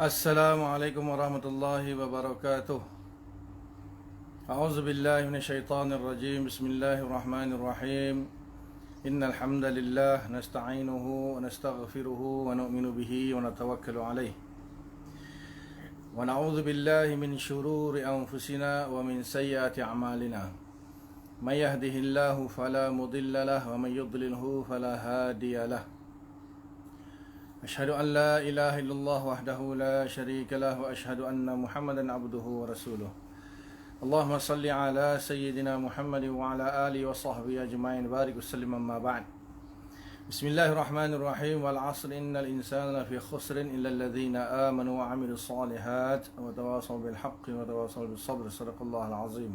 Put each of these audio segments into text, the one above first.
Assalamualaikum warahmatullahi wabarakatuh. A'udzu billahi minasyaitonir rajim. Bismillahirrahmanirrahim. Innal hamdalillah nasta'inuhu wa nastaghfiruhu wa nu'minu bihi wa natawakkalu alayh. Wa na'udzu billahi min shururi anfusina wa min sayyiati a'malina. May yahdihillahu fala mudilla lahu wa may yudlilhu fala hadiya lahu. أشهد أن لا إله إلا الله وحده لا شريك له وأشهد أن محمدا عبده ورسوله اللهم صل على سيدنا محمد وعلى آله وصحبه أجمعين بارك وسلم أما بعد بسم الله الرحمن الرحيم والعصر إن الإنسان لفي خسر إلا الذين آمنوا وعملوا الصالحات وتواصوا بالحق وتواصوا بالصبر صدق الله العظيم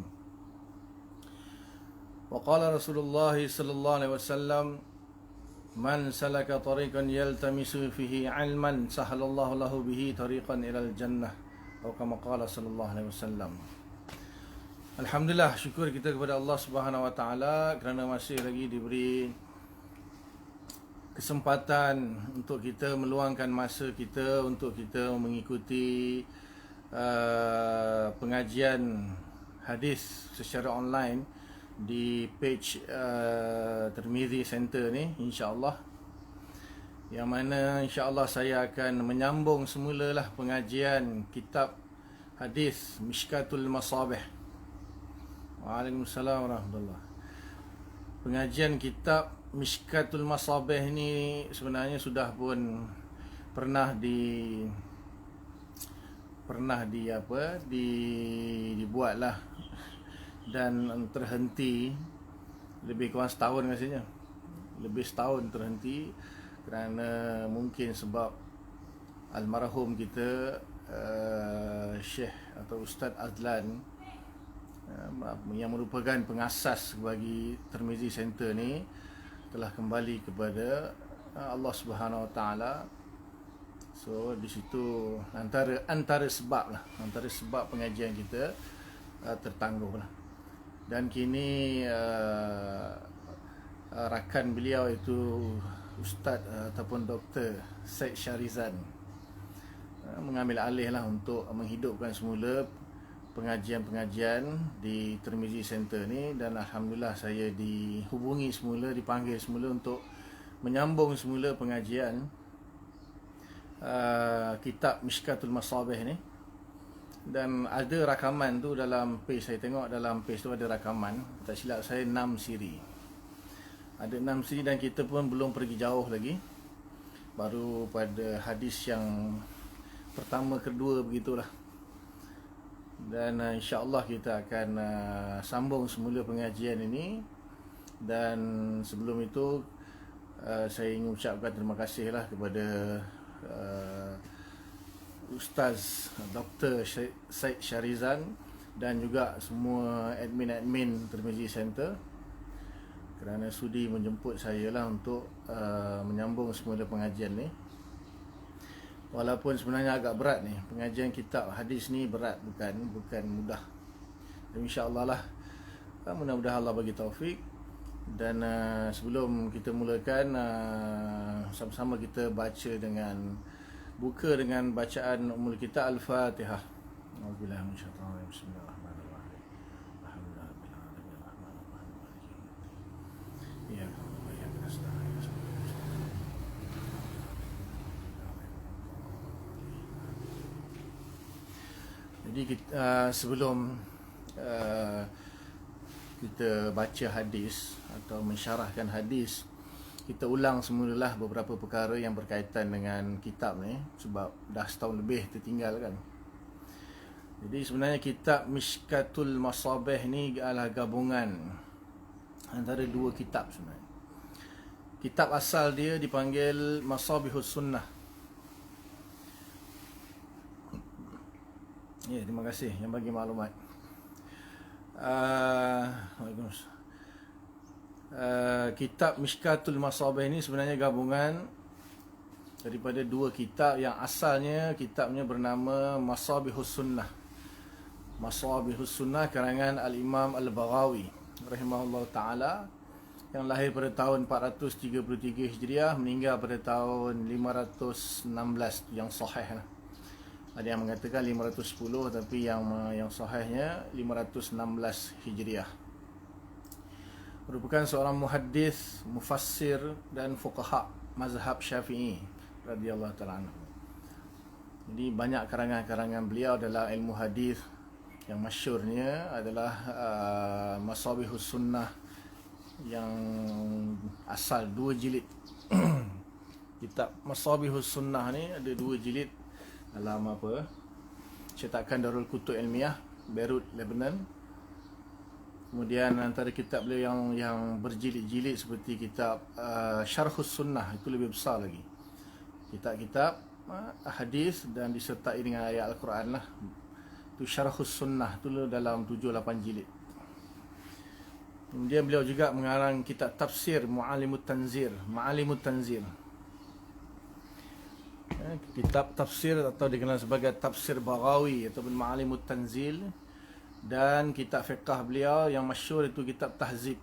وقال رسول الله صلى الله عليه وسلم Man salaka tariqan yaltamisu fihi ilman sahalallahu lahu bihi tariqan ilal jannah atau kama qala sallallahu alaihi wasallam. Alhamdulillah, syukur kita kepada Allah Subhanahu wa taala kerana masih lagi diberi kesempatan untuk kita meluangkan masa kita untuk kita mengikuti pengajian hadis secara online di page Tirmizi Center ni, insya-Allah, yang mana insya-Allah saya akan menyambung semulalah pengajian kitab hadis Mishkatul Masabih. Waalaikumsalam warahmatullahi. Pengajian kitab Mishkatul Masabih ni sebenarnya sudah pun pernah dibuatlah dan terhenti lebih kurang setahun rasanya. Lebih setahun terhenti kerana mungkin sebab almarhum kita Syekh atau Ustaz Azlan yang merupakan pengasas bagi Tirmizi Center ni telah kembali kepada Allah Subhanahu Wa Taala. So di situ antara sebab pengajian kita tertangguh lah. Dan kini rakan beliau itu Ustaz ataupun Dr. Syed Syarizan mengambil alih lah untuk menghidupkan semula pengajian-pengajian di Tirmizi Center ni. Dan Alhamdulillah saya dihubungi semula, dipanggil semula untuk menyambung semula pengajian kitab Mishkatul Masabih ni. Dan ada rakaman tu dalam page, saya tengok dalam page tu ada rakaman, tak silap saya 6 siri. Ada 6 siri dan kita pun belum pergi jauh lagi. Baru pada hadis yang pertama, kedua begitulah. Dan insya-Allah kita akan sambung semula pengajian ini. Dan sebelum itu saya ingin ucapkan terima kasihlah kepada Ustaz Dr. Syed Syarizan dan juga semua admin-admin Tirmizi Center kerana sudi menjemput saya lah untuk menyambung semula pengajian ni. Walaupun sebenarnya agak berat ni, pengajian kitab hadis ni berat, bukan mudah. Dan insya-Allah lah, mudah-mudahan Allah bagi taufik. Dan sebelum kita mulakan, sama-sama kita buka dengan bacaan Ummul Kitab Al-Fatihah. A'udzubillahi minasyaitonir rajim. Bismillahirrahmanirrahim. Alhamdulillahirabbil alamin arrahmanirrahim maliki yaumiddin. Iyyaka na'budu wa iyyaka nasta'in. Jadi sebelum kita baca hadis atau mensyarahkan hadis, kita ulang semulalah beberapa perkara yang berkaitan dengan kitab ni, sebab dah setahun lebih tertinggal kan. Jadi sebenarnya kitab Mishkatul Masabih ni adalah gabungan antara dua kitab sebenarnya. Kitab asal dia dipanggil Masabihus Sunnah. Ya, terima kasih yang bagi maklumat. Waalaikumsalam. Kitab Mishkatul Masabih ni sebenarnya gabungan daripada dua kitab yang asalnya kitabnya bernama Masabihus Sunnah. Masabihus Sunnah karangan Al-Imam Al-Baghawi rahimahullah ta'ala, yang lahir pada tahun 433 Hijriah, meninggal pada tahun 516, yang sahih lah. Ada yang mengatakan 510, tapi yang sahihnya 516 Hijriah. Merupakan seorang muhaddis, mufassir dan fuqaha mazhab Syafi'i radhiyallahu ta'ala anhu. Jadi banyak karangan-karangan beliau adalah ilmu hadis. Yang masyhurnya adalah Masabihus Sunnah yang asal 2 jilid. Kitab Masabihus Sunnah ni ada 2 jilid dalam cetakan Darul Kutub Ilmiah, Beirut, Lebanon. Kemudian antara kitab beliau yang berjilid-jilid seperti kitab Syarhus Sunnah, itu lebih besar lagi. Kitab-kitab hadis dan disertai dengan ayat Al-Quran lah. Itu Syarhus Sunnah, itu dalam 7-8 jilid. Kemudian beliau juga mengarang kitab tafsir Ma'alimut Tanzir. Kitab tafsir atau dikenal sebagai Tafsir Baghawi ataupun Ma'alimut Tanzil. Dan kitab fiqh beliau yang masyhur itu kitab Tahzib.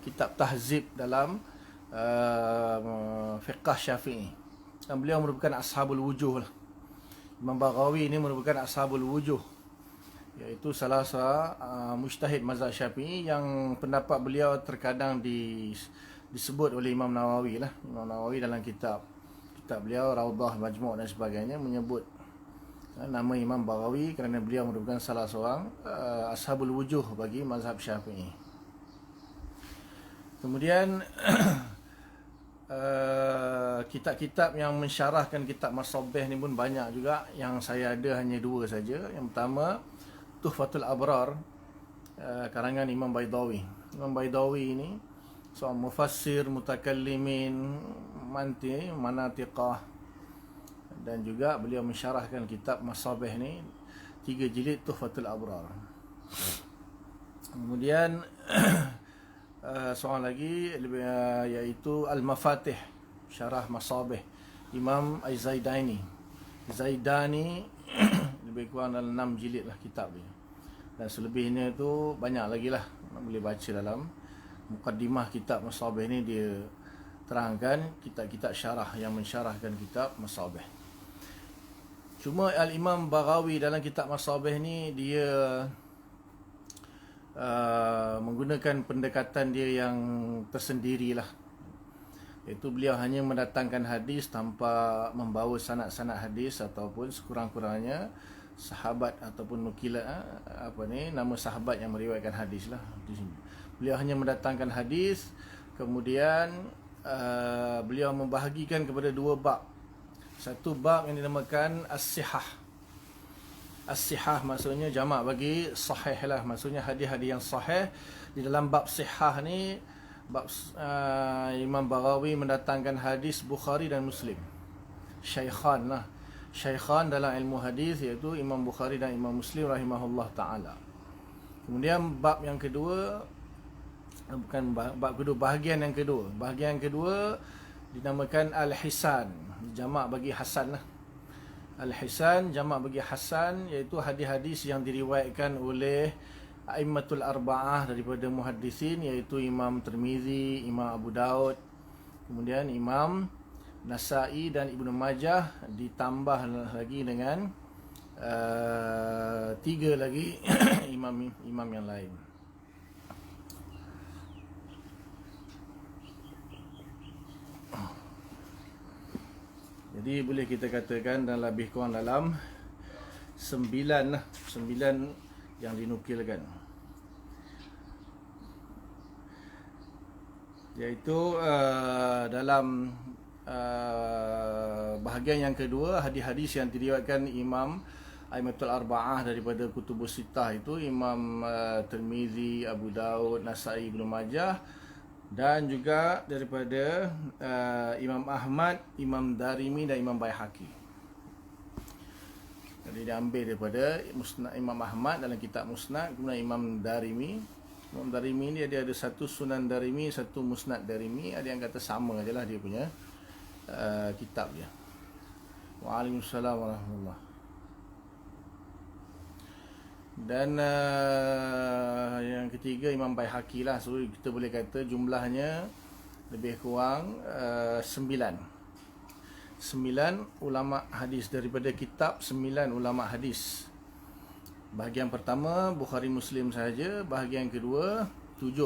Kitab Tahzib dalam fiqh Syafi'i. Dan beliau merupakan ashabul wujuh lah. Imam Baghawi ini merupakan ashabul wujuh, iaitu salah seorang mujtahid mazhab Syafi'i yang pendapat beliau terkadang disebut oleh Imam Nawawi lah. Imam Nawawi dalam kitab beliau Raudhah Majmu' dan sebagainya menyebut nama Imam Baghawi kerana beliau merupakan salah seorang ashabul wujuh bagi mazhab Syafi'i. Kemudian kitab-kitab yang mensyarahkan kitab Masabih ni pun banyak juga. Yang saya ada hanya 2 saja. Yang pertama Tuhfatul Abrar, karangan Imam Baidawi. Imam Baidawi ini seorang mufassir, mutakallimin, manatiqah, dan juga beliau mensyarahkan kitab Masabih ni 3 jilid Tuhfatul Abrar. Kemudian seorang lagi iaitu Al-Mafatih, syarah Masabih Imam Az-Zaidani. Zaidani lebih kurang dalam 6 jilid lah kitab dia. Dan selebihnya tu banyak lagi lah, boleh baca dalam mukaddimah kitab Masabih ni. Dia terangkan kitab-kitab syarah yang mensyarahkan kitab Masabih. Cuma Al-Imam Baghawi dalam kitab Masabih ni dia menggunakan pendekatan dia yang tersendiri lah. Iaitu beliau hanya mendatangkan hadis tanpa membawa sanad-sanad hadis ataupun sekurang-kurangnya sahabat ataupun nukilan nama sahabat yang meriwayatkan hadis lah di sini. Beliau hanya mendatangkan hadis, kemudian beliau membahagikan kepada 2 bab. Satu bab yang dinamakan As-Sihah. As-Sihah maksudnya jamak bagi sahih lah, maksudnya hadis-hadis yang sahih. Di dalam bab Sihah ni, bab Imam Baghawi mendatangkan hadis Bukhari dan Muslim, Syaikhan lah. Syaikhan dalam ilmu hadis iaitu Imam Bukhari dan Imam Muslim rahimahullah ta'ala. Kemudian bab yang kedua, bahagian yang kedua dinamakan Al-Hisan, jamak bagi Hasan lah. Al-Hisan jamak bagi Hasan, iaitu hadis-hadis yang diriwayatkan oleh A'immatul Arba'ah daripada muhaddisin, iaitu Imam Tirmizi, Imam Abu Daud, kemudian Imam Nasa'i dan Ibnu Majah, ditambah lagi dengan 3 lagi imam yang lain. Jadi boleh kita katakan dan lebih kurang dalam 9 yang dinukilkan, iaitu dalam bahagian yang kedua, hadis-hadis yang diriwayatkan Imam A'immatul Arba'ah daripada Kutubus Sittah, itu Imam Tirmizi, Abu Daud, Nasa'i, Ibnu Majah, dan juga daripada Imam Ahmad, Imam Darimi dan Imam Baihaqi. Jadi diambil daripada Musnad Imam Ahmad dalam kitab Musnad, kemudian Imam Darimi. Imam Darimi ni dia ada satu Sunan Darimi, satu Musnad Darimi. Ada yang kata sama je lah dia punya kitab dia. Waalaikumsalam warahmatullahi. Dan yang ketiga Imam Baihaqi lah. So kita boleh kata jumlahnya lebih kurang 9 9 ulama hadis, daripada kitab 9 ulama hadis. Bahagian pertama Bukhari Muslim sahaja, bahagian kedua 7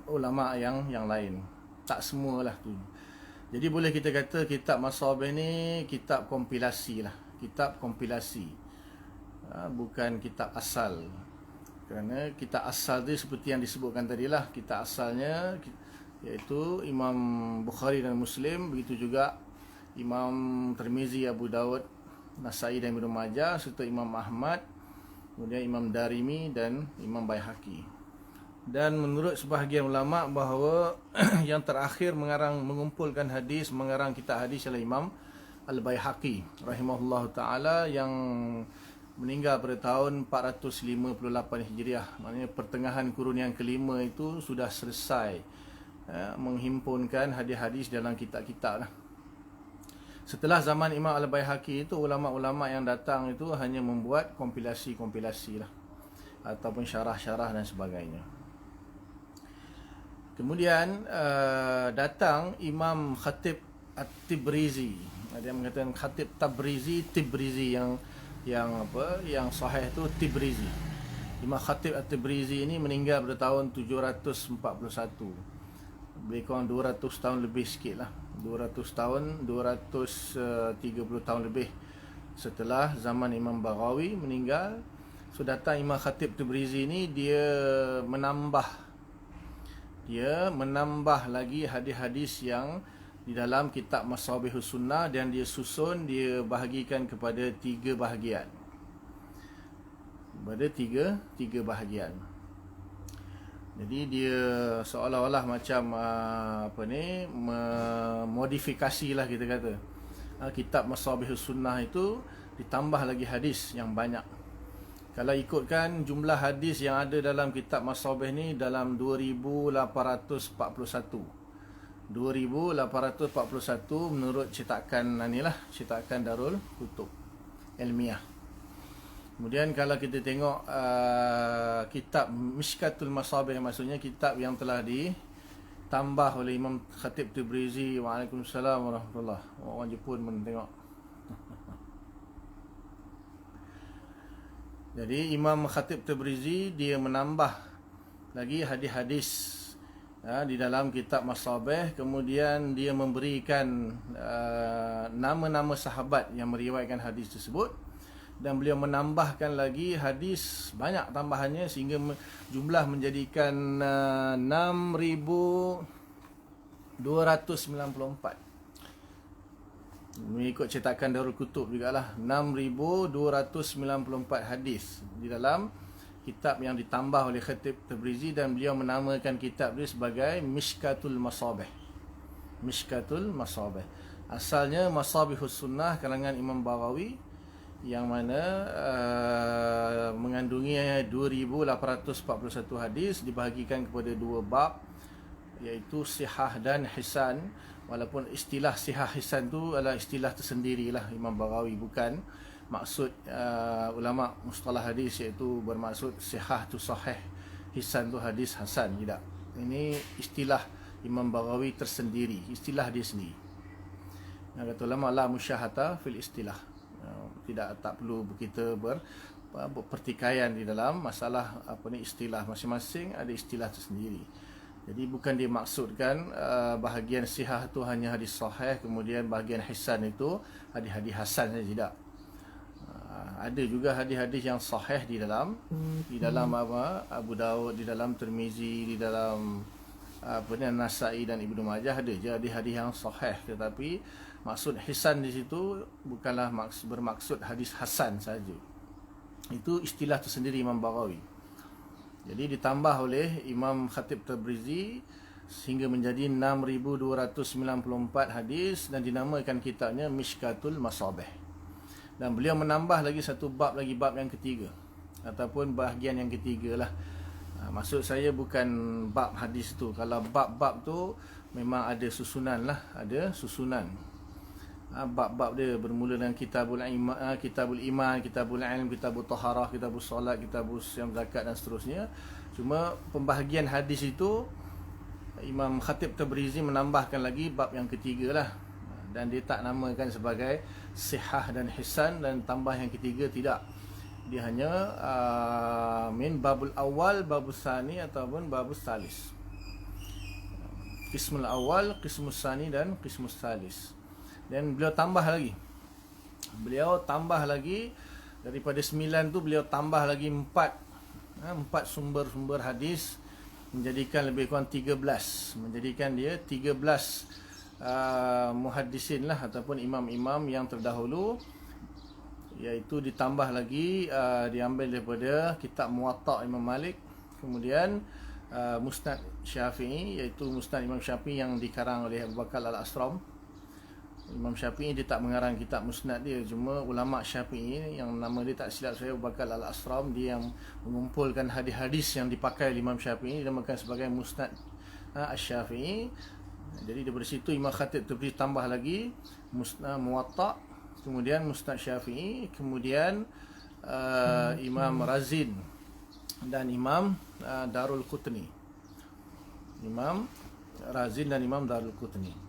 ulama yang lain. Tak semualah tu. Jadi boleh kita kata kitab Masabih ni kitab kompilasi lah, kitab kompilasi, bukan kitab asal. Kerana kitab asal tu seperti yang disebutkan tadi lah, kitab asalnya iaitu Imam Bukhari dan Muslim, begitu juga Imam Tirmizi, Abu Dawud, Nasai dan Ibnu Majah, serta Imam Ahmad, kemudian Imam Darimi dan Imam Baihaqi. Dan menurut sebahagian ulama bahawa yang terakhir mengumpulkan hadis, mengarang kitab hadis adalah Imam Al-Baihaqi rahimahullah taala, yang meninggal pada tahun 458 Hijriah. Maknanya pertengahan kurun yang kelima itu sudah selesai menghimpunkan hadis-hadis dalam kitab-kitab lah. Setelah zaman Imam Al-Baihaqi itu, ulama-ulama yang datang itu hanya membuat kompilasi-kompilasi lah, ataupun syarah-syarah dan sebagainya. Kemudian datang Imam Khatib At-Tibrizi. Ada yang mengatakan Khatib Tibrizi, yang sahih itu Tibrizi. Imam Khatib At-Tibrizi ini meninggal pada tahun 741. Lebih kurang 200 tahun lebih sikit lah, 200 tahun, 230 tahun lebih setelah zaman Imam Baghawi meninggal. So datang Imam Khatib Tibrizi ini, dia menambah lagi hadis-hadis yang di dalam kitab Masabihus Sunnah, dan dia susun, dia bahagikan kepada 3 bahagian. Kepada tiga bahagian. Jadi dia seolah-olah macam memodifikasi lah, kita kata. Kitab Masabihus Sunnah itu ditambah lagi hadis yang banyak. Kalau ikutkan jumlah hadis yang ada dalam kitab Masabih ni dalam 2841 menurut cetakan cetakan Darul Kutub Ilmiah. Kemudian kalau kita tengok kitab Mishkatul Masabih, maksudnya kitab yang telah ditambah oleh Imam Khatib Tibrizi. Waalaikumsalam warahmatullahi wabarakatuh. Orang Jepun pun tengok. Jadi Imam Khatib Tibrizi dia menambah lagi hadis-hadis di dalam kitab Masabih. Kemudian dia memberikan nama-nama sahabat yang meriwayatkan hadis tersebut, dan beliau menambahkan lagi hadis banyak tambahannya, sehingga jumlah menjadikan 6,294. Mengikut cetakan Darul Kutub jugalah, 6,294 hadis di dalam kitab yang ditambah oleh Khatib Tibrizi, dan beliau menamakan kitab dia sebagai Mishkatul Masabih. Mishkatul Masabih. Asalnya Masabihus Sunnah karangan Imam Baghawi, yang mana mengandungi 2,841 hadis, dibahagikan kepada 2 bab, iaitu Sihah dan Hisan. Walaupun istilah Sihah Hisan tu adalah istilah tersendirilah Imam Baghawi, bukan maksud ulama mustalah hadis, iaitu bermaksud Sihah tu sahih, Hisan tu hadis hasan. Tidak. Ini istilah Imam Baghawi tersendiri, istilah dia sendiri. Yang kata ulama, la musyahata fil istilah. Tak perlu kita berpertikaian di dalam masalah istilah, masing-masing ada istilah tersendiri. Jadi bukan dia maksudkan bahagian sihah tu hanya hadis sahih, kemudian bahagian hisan itu hadis-hadis hasan saja, tidak. Ada juga hadis-hadis yang sahih di dalam Abu Dawud, di dalam Tirmizi, di dalam Nasai dan Ibnu Majah, ada je hadis-hadis yang sahih. Tetapi maksud hisan di situ bukanlah bermaksud hadis hasan saja. Itu istilah tersendiri Imam Baghawi. Jadi ditambah oleh Imam Khatib Tibrizi sehingga menjadi 6,294 hadis, dan dinamakan kitabnya Mishkatul Masabih. Dan beliau menambah lagi satu bab lagi, bab yang ketiga, ataupun bahagian yang ketiga lah. Maksud saya bukan bab hadis tu. Kalau bab-bab tu memang ada susunan lah, ada susunan. Bab-bab dia bermula dengan Kitabul Iman, Kitabul Ilm, Kitabul Taharah, Kitabul Salat, Kitabul Siyam, Zakat dan seterusnya. Cuma pembahagian hadis itu Imam Khatib Tibrizi menambahkan lagi bab yang ketiga lah. dan dia tak namakan sebagai sihah dan hisan, dan tambah yang ketiga tidak. Dia hanya min babul awal, babul sani ataupun babul salis. Qismul awal, qismul sani dan qismul salis. Dan beliau tambah lagi. Daripada 9 tu beliau tambah lagi 4 sumber-sumber hadis, menjadikan lebih kurang 13. Menjadikan dia 13 muhaddisin lah, ataupun imam-imam yang terdahulu, iaitu ditambah lagi diambil daripada kitab Muwatta Imam Malik, kemudian Musnad Syafi'i, iaitu Musnad Imam Syafi'i yang dikarang oleh Abu Bakar Al-Asram. Imam Syafi'i dia tak mengarang kitab Musnad dia, cuma ulama Syafi'i yang nama dia tak silap saya Abu Bakar Al-Asram, dia yang mengumpulkan hadis-hadis yang dipakai oleh Imam Syafi'i, dinamakan sebagai Musnad Asy-Syafi'i. Jadi daripada situ Imam Khatib tu tambah lagi Muwatta, kemudian Musnad Syafi'i, kemudian Imam Razin dan Imam Darul Qutni. Imam Razin dan Imam Darul Qutni.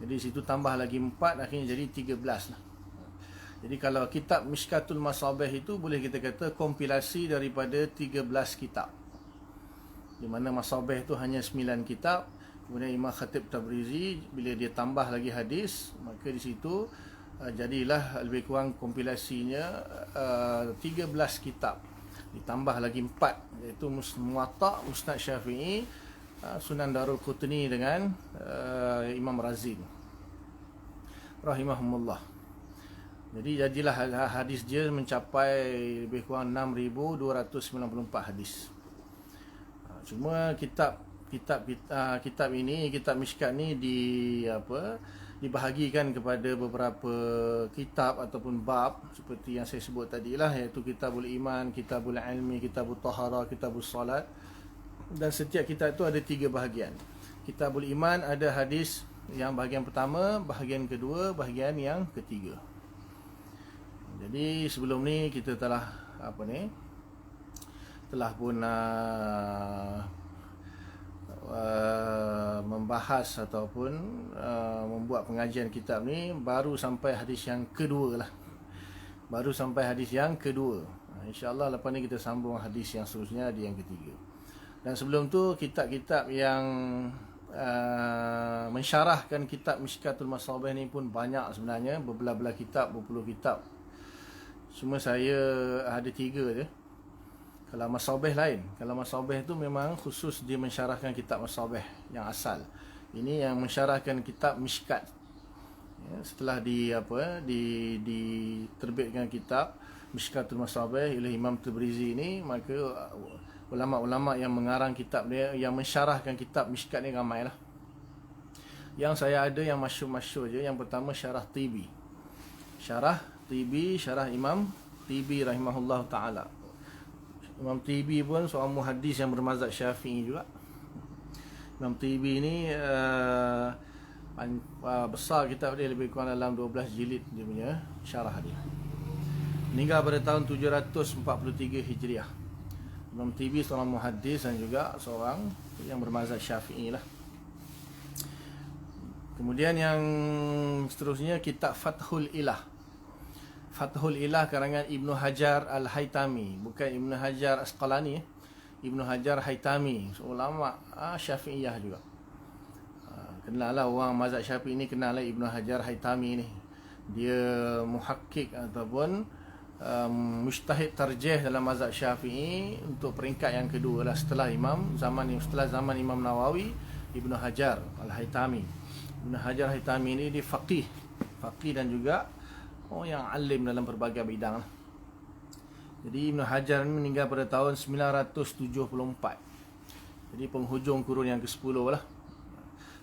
Jadi situ tambah lagi 4, akhirnya jadi 13 lah. Jadi kalau kitab Mishkatul Masabih itu boleh kita kata kompilasi daripada 13 kitab, di mana Masabih itu hanya 9 kitab. Kemudian Imam Khatib Tabrizi bila dia tambah lagi hadis, maka di situ jadilah lebih kurang kompilasinya 13 kitab, ditambah lagi 4, iaitu Muwatta, Musnad Syafi'i, Sunan Darul Qutni dengan Imam Razin rahimahumullah. Jadi jadilah hadis dia mencapai lebih kurang 6,294 hadis. Cuma kitab ini, kitab Mishkat ni dibahagikan kepada beberapa kitab ataupun bab seperti yang saya sebut tadi lah, iaitu Kitabul Iman, Kitabul Ilmi, Kitabul Taharah, Kitabul Salat. Dan setiap kitab itu ada 3 bahagian. Kitabul Iman ada hadis yang bahagian pertama, bahagian kedua, bahagian yang ketiga. Jadi sebelum ni kita telah pun membahas ataupun membuat pengajian kitab ni baru sampai hadis yang kedua lah. InsyaAllah lepas ni kita sambung hadis yang seterusnya di yang ketiga. Dan sebelum tu kitab-kitab yang mensyarahkan kitab Mishkatul Masabih ni pun banyak sebenarnya, berbelah-belah kitab, berpuluh kitab. Cuma saya ada 3 je. Kalau Masabih lain. Kalau Masabih tu memang khusus dia mensyarahkan kitab Masabih yang asal. Ini yang mensyarahkan kitab Mishkat. Ya, setelah diterbitkan kitab Mishkatul Masabih oleh Imam Tabrizi ini, maka ulama-ulama yang mengarang kitab dia, yang mensyarahkan kitab Mishkat ni ramailah. Yang saya ada yang masyhur-masyhur je. Yang pertama Syarah Tibi. Syarah Imam Tibi rahimahullah ta'ala. Imam Tibi pun seorang muhaddis yang bermazhab Syafi'i juga. Imam Tibi ni besar kitab dia, lebih kurang dalam 12 jilid dia punya syarah dia. Meninggal pada tahun 743 Hijriah. Imam Tibi seorang muhaddis dan juga seorang yang bermazhab Syafi'i lah. Kemudian yang seterusnya kitab Fathul Ilah. Fathul Ilah karangan Ibnu Hajar Al-Haytami, bukan Ibnu Hajar Asqalani, Ibnu Hajar Haytami, ulama Syafi'iyah juga. Kenal lah orang mazhab Syafi'i ni, kenal lah Ibnu Hajar Haytami ni. Dia muhakkik ataupun mujtahid tarjih dalam mazhab Syafi'i untuk peringkat yang kedua lah setelah zaman Imam Nawawi. Ibnu Hajar Al-Haytami. Ibnu Hajar Haytami ni dia faqih dan juga yang alim dalam berbagai bidang. Jadi Ibnu Hajar ni meninggal pada tahun 974. Jadi penghujung kurun yang ke-10 lah.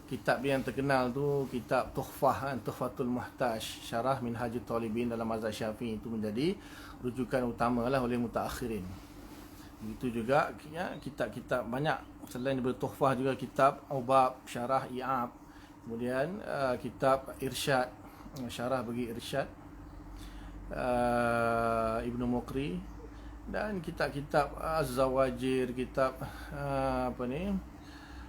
Kitab dia yang terkenal tu kitab Tuhfatul Muhtaj, Syarah Minhajut Talibin dalam mazhab Syafi'i, itu menjadi rujukan utama lah oleh mutaakhirin. Begitu juga kitab-kitab banyak selain daripada Tuhfah, juga kitab Ubab, Syarah I'ab, kemudian kitab Irsyad, syarah bagi Irsyad Ibnu Muqri, dan kitab-kitab Az-Zawajir, kitab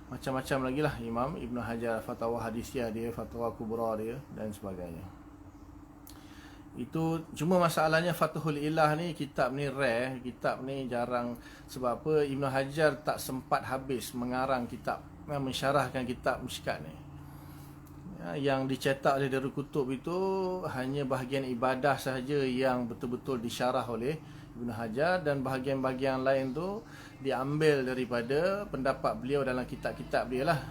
macam-macam lagi lah Imam Ibn Hajar, fatwa hadisiyah dia, fatwa kubra dia dan sebagainya. Itu cuma masalahnya Fathul Ilah ni, kitab ni rare, kitab ni jarang. Sebab apa? Ibn Hajar tak sempat habis mengarang kitab, mensyarahkan kitab Mishkat ni. Yang dicetak oleh Darul Kutub itu hanya bahagian ibadah sahaja yang betul-betul disyarah oleh Ibn Hajar, dan bahagian-bahagian lain tu diambil daripada pendapat beliau dalam kitab-kitab dia lah.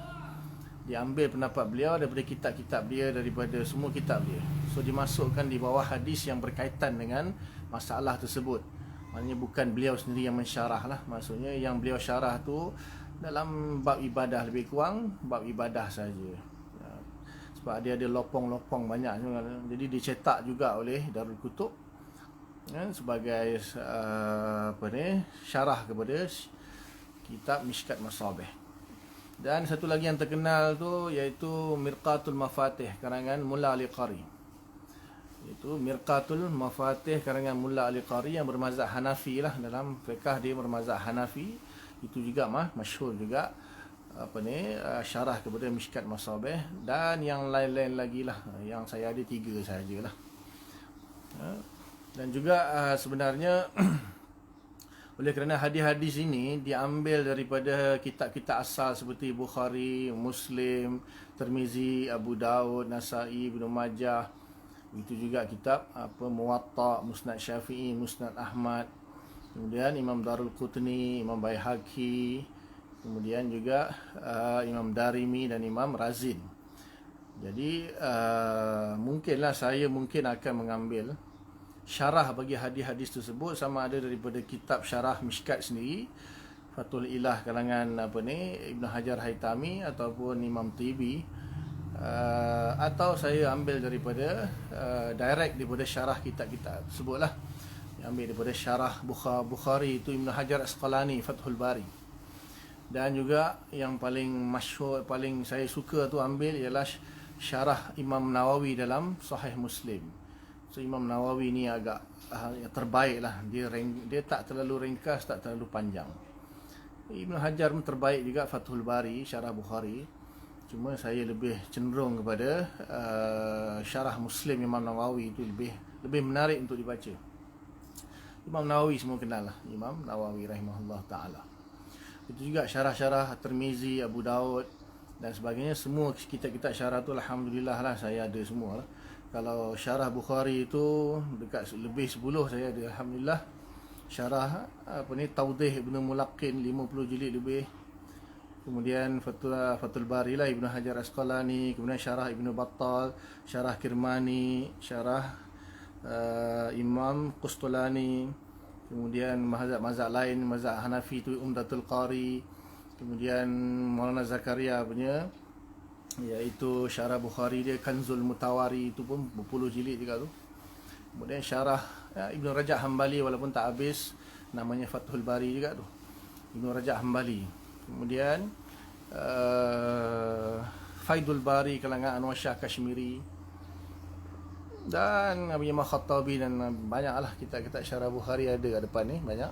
Diambil pendapat beliau daripada kitab-kitab dia, daripada semua kitab dia. So dimasukkan di bawah hadis yang berkaitan dengan masalah tersebut. Maknanya bukan beliau sendiri yang mensyarah lah. Maksudnya yang beliau syarah tu dalam bab ibadah, lebih kurang bab ibadah saja. Sebab dia ada lopong-lopong banyak. Jadi dicetak juga oleh Darul Kutub sebagai syarah kepada kitab Mishkat Masabih. Dan satu lagi yang terkenal tu iaitu Mirqatul Mafatih karangan Mulla Al-Qari. Itu Mirqatul Mafatih karangan Mulla Al-Qari yang bermazhab Hanafi lah. Dalam fiqh dia bermazhab Hanafi. Itu juga masyhur juga syarah kepada Mishkat Masabih, dan yang lain-lain lagi lah. Yang saya ada 3 sahajalah. Dan juga sebenarnya oleh kerana hadis-hadis ini diambil daripada kitab-kitab asal seperti Bukhari, Muslim, Tirmizi, Abu Daud, Nasa'i, Ibnu Majah. Itu juga kitab Muwatta, Musnad Syafi'i, Musnad Ahmad. Kemudian Imam Darul Qutni, Imam Baihaqi, kemudian juga Imam Darimi dan Imam Razin. Jadi mungkinlah saya akan mengambil syarah bagi hadis-hadis tersebut, sama ada daripada kitab syarah Mishkat sendiri, Fathul Ilah kalangan Ibn Hajar Haytami ataupun Imam Tibi, atau saya ambil daripada direct daripada syarah kitab-kitab tersebutlah. Ambil daripada syarah Bukhari itu Ibn Hajar Asqalani, Fathul Bari. Dan juga yang paling masyhur, paling saya suka tu ambil ialah syarah Imam Nawawi dalam Sahih Muslim. So Imam Nawawi ni agak terbaik lah. Dia tak terlalu ringkas, tak terlalu panjang. Ibn Hajar pun terbaik juga, Fathul Bari, syarah Bukhari. Cuma saya lebih cenderung kepada syarah Muslim Imam Nawawi itu lebih menarik untuk dibaca. Imam Nawawi semua kenal lah, Imam Nawawi rahimahullah ta'ala. Itu juga syarah-syarah Tirmizi, Abu Daud dan sebagainya. Semua kitab-kitab syarah tu alhamdulillah lah saya ada semua lah. Kalau syarah Bukhari itu dekat lebih 10 saya ada, alhamdulillah. Syarah Tawdih Ibn Mulaqin 50 jilid lebih. Kemudian Fathul Bari lah Ibn Hajar Asqalani, kemudian syarah Ibn Battal, syarah Kirmani, syarah Imam Qustulani, kemudian mazhab lain, mazhab Hanafi itu Umdatul Qari, kemudian Maulana Zakaria punya iaitu syarah Bukhari dia Kanzul Mutawari, itu pun berpuluh jilid juga tu. Kemudian syarah Ibn Rajab Hambali, walaupun tak habis, namanya Fathul Bari juga tu, Ibn Rajab Hambali. Kemudian Faidul Bari kalangan Anwar Shah Kashmiri, dan Imam Khattabi, dan banyaklah kitab-kitab syarah Bukhari ada kat depan ni, banyak.